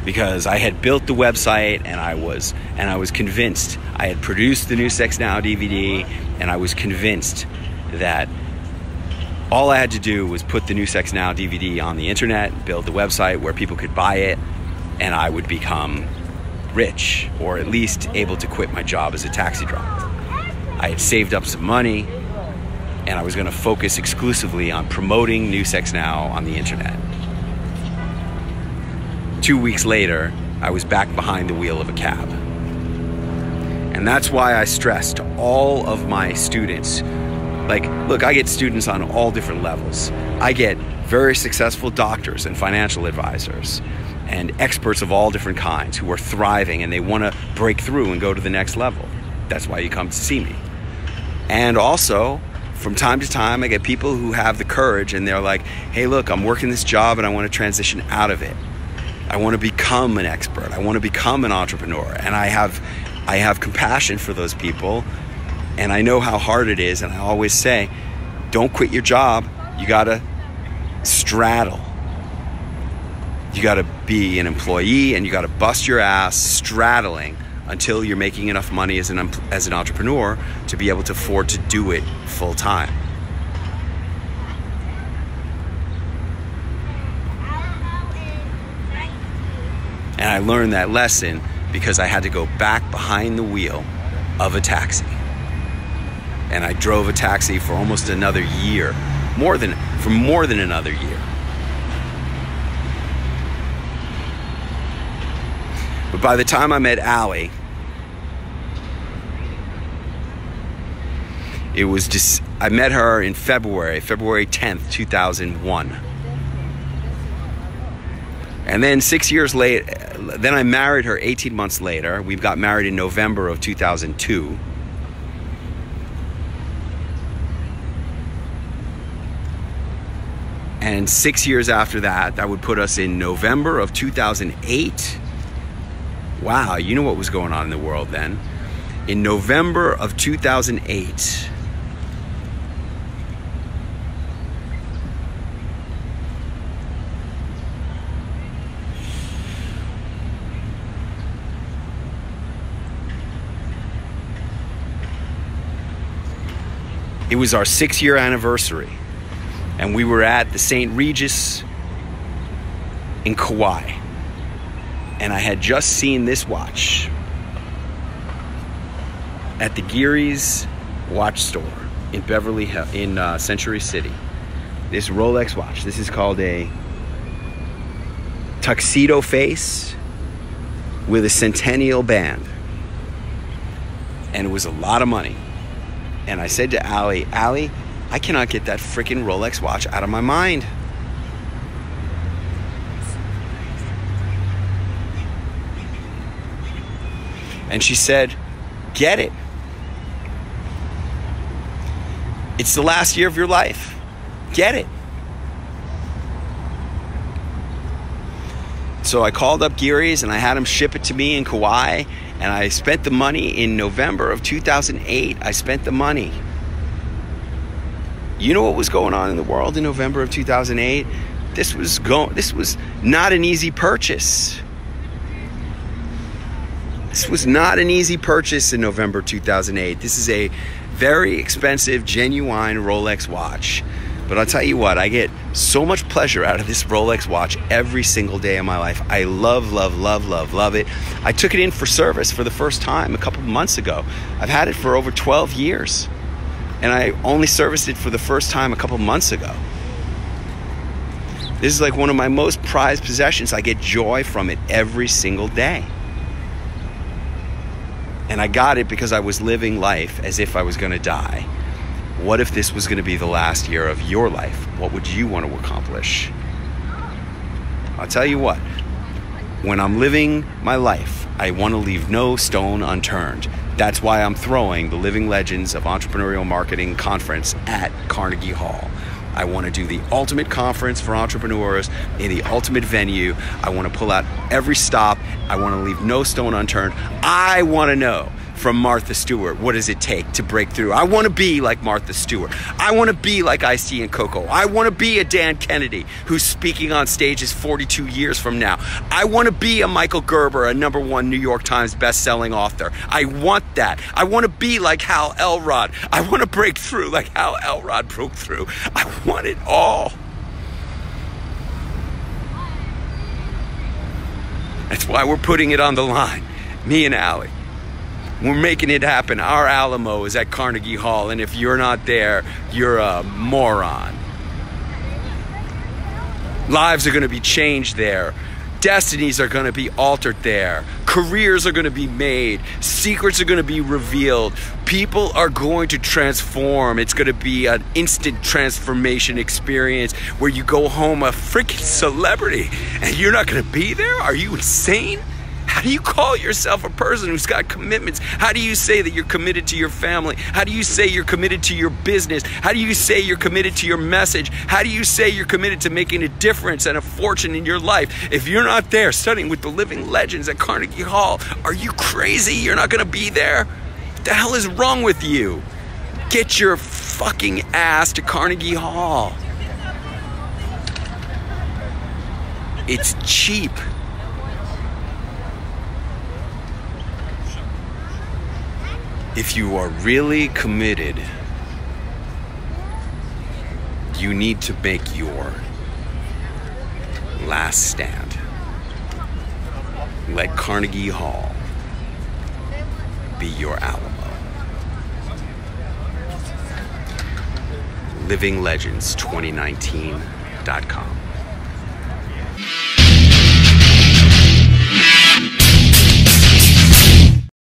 because I had built the website and I was convinced. I had produced the New Sex Now DVD, and I was convinced that all I had to do was put the New Sex Now DVD on the internet, build the website where people could buy it, and I would become rich, or at least able to quit my job as a taxi driver. I had saved up some money, and I was going to focus exclusively on promoting New Sex Now on the internet. 2 weeks later, I was back behind the wheel of a cab. And that's why I stress to all of my students, like, look, I get students on all different levels. I get very successful doctors and financial advisors and experts of all different kinds who are thriving and they want to break through and go to the next level. That's why you come to see me. And also, from time to time, I get people who have the courage and they're like, hey, look, I'm working this job and I want to transition out of it. I want to become an expert. I want to become an entrepreneur. And I have compassion for those people, and I know how hard it is. And I always say, don't quit your job. You got to straddle. You got to be an employee, and you got to bust your ass straddling until you're making enough money as an entrepreneur to be able to afford to do it full time. And I learned that lesson because I had to go back behind the wheel of a taxi. And I drove a taxi for almost another year, more than another year. But by the time I met Allie, I met her in February 10th, 2001. And then 6 years later, then I married her 18 months later. We got married in November of 2002. And 6 years after that, that would put us in November of 2008. Wow, you know what was going on in the world then. In November of 2008, it was our 6-year anniversary, and we were at the St. Regis in Kauai. And I had just seen this watch at the Geary's watch store in Beverly Hills, in Century City. This Rolex watch. This is called a tuxedo face with a centennial band. And it was a lot of money. And I said to Allie, I cannot get that freaking Rolex watch out of my mind. And she said, get it. It's the last year of your life. Get it. So I called up Geary's and I had them ship it to me in Kauai. And I spent the money in November of 2008. I spent the money. You know what was going on in the world in November of 2008? This was not an easy purchase. This was not an easy purchase in November 2008. This is a very expensive, genuine Rolex watch. But I'll tell you what, I get so much pleasure out of this Rolex watch every single day of my life. I love, love, love, love, love it. I took it in for service for the first time a couple of months ago. I've had it for over 12 years. And I only serviced it for the first time a couple of months ago. This is like one of my most prized possessions. I get joy from it every single day. And I got it because I was living life as if I was going to die. What if this was going to be the last year of your life? What would you want to accomplish? I'll tell you what, when I'm living my life, I want to leave no stone unturned. That's why I'm throwing the Living Legends of Entrepreneurial Marketing Conference at Carnegie Hall. I want to do the ultimate conference for entrepreneurs in the ultimate venue. I want to pull out every stop. I want to leave no stone unturned. I want to know from Martha Stewart, what does it take to break through? I want to be like Martha Stewart. I want to be like Ice-T and Coco. I want to be a Dan Kennedy who's speaking on stages 42 years from now. I want to be a Michael Gerber, a #1 New York Times best-selling author. I want that. I want to be like Hal Elrod. I want to break through like Hal Elrod broke through. I want it all. That's why we're putting it on the line, me and Allie. We're making it happen. Our Alamo is at Carnegie Hall, and if you're not there, you're a moron. Lives are going to be changed there. Destinies are going to be altered there. Careers are going to be made. Secrets are going to be revealed. People are going to transform. It's going to be an instant transformation experience where you go home a freaking celebrity and you're not going to be there? Are you insane? How do you call yourself a person who's got commitments? How do you say that you're committed to your family? How do you say you're committed to your business? How do you say you're committed to your message? How do you say you're committed to making a difference and a fortune in your life if you're not there studying with the living legends at Carnegie Hall? Are you crazy? You're not going to be there? What the hell is wrong with you? Get your fucking ass to Carnegie Hall. It's cheap. If you are really committed, you need to make your last stand. Let Carnegie Hall be your Alamo. LivingLegends2019.com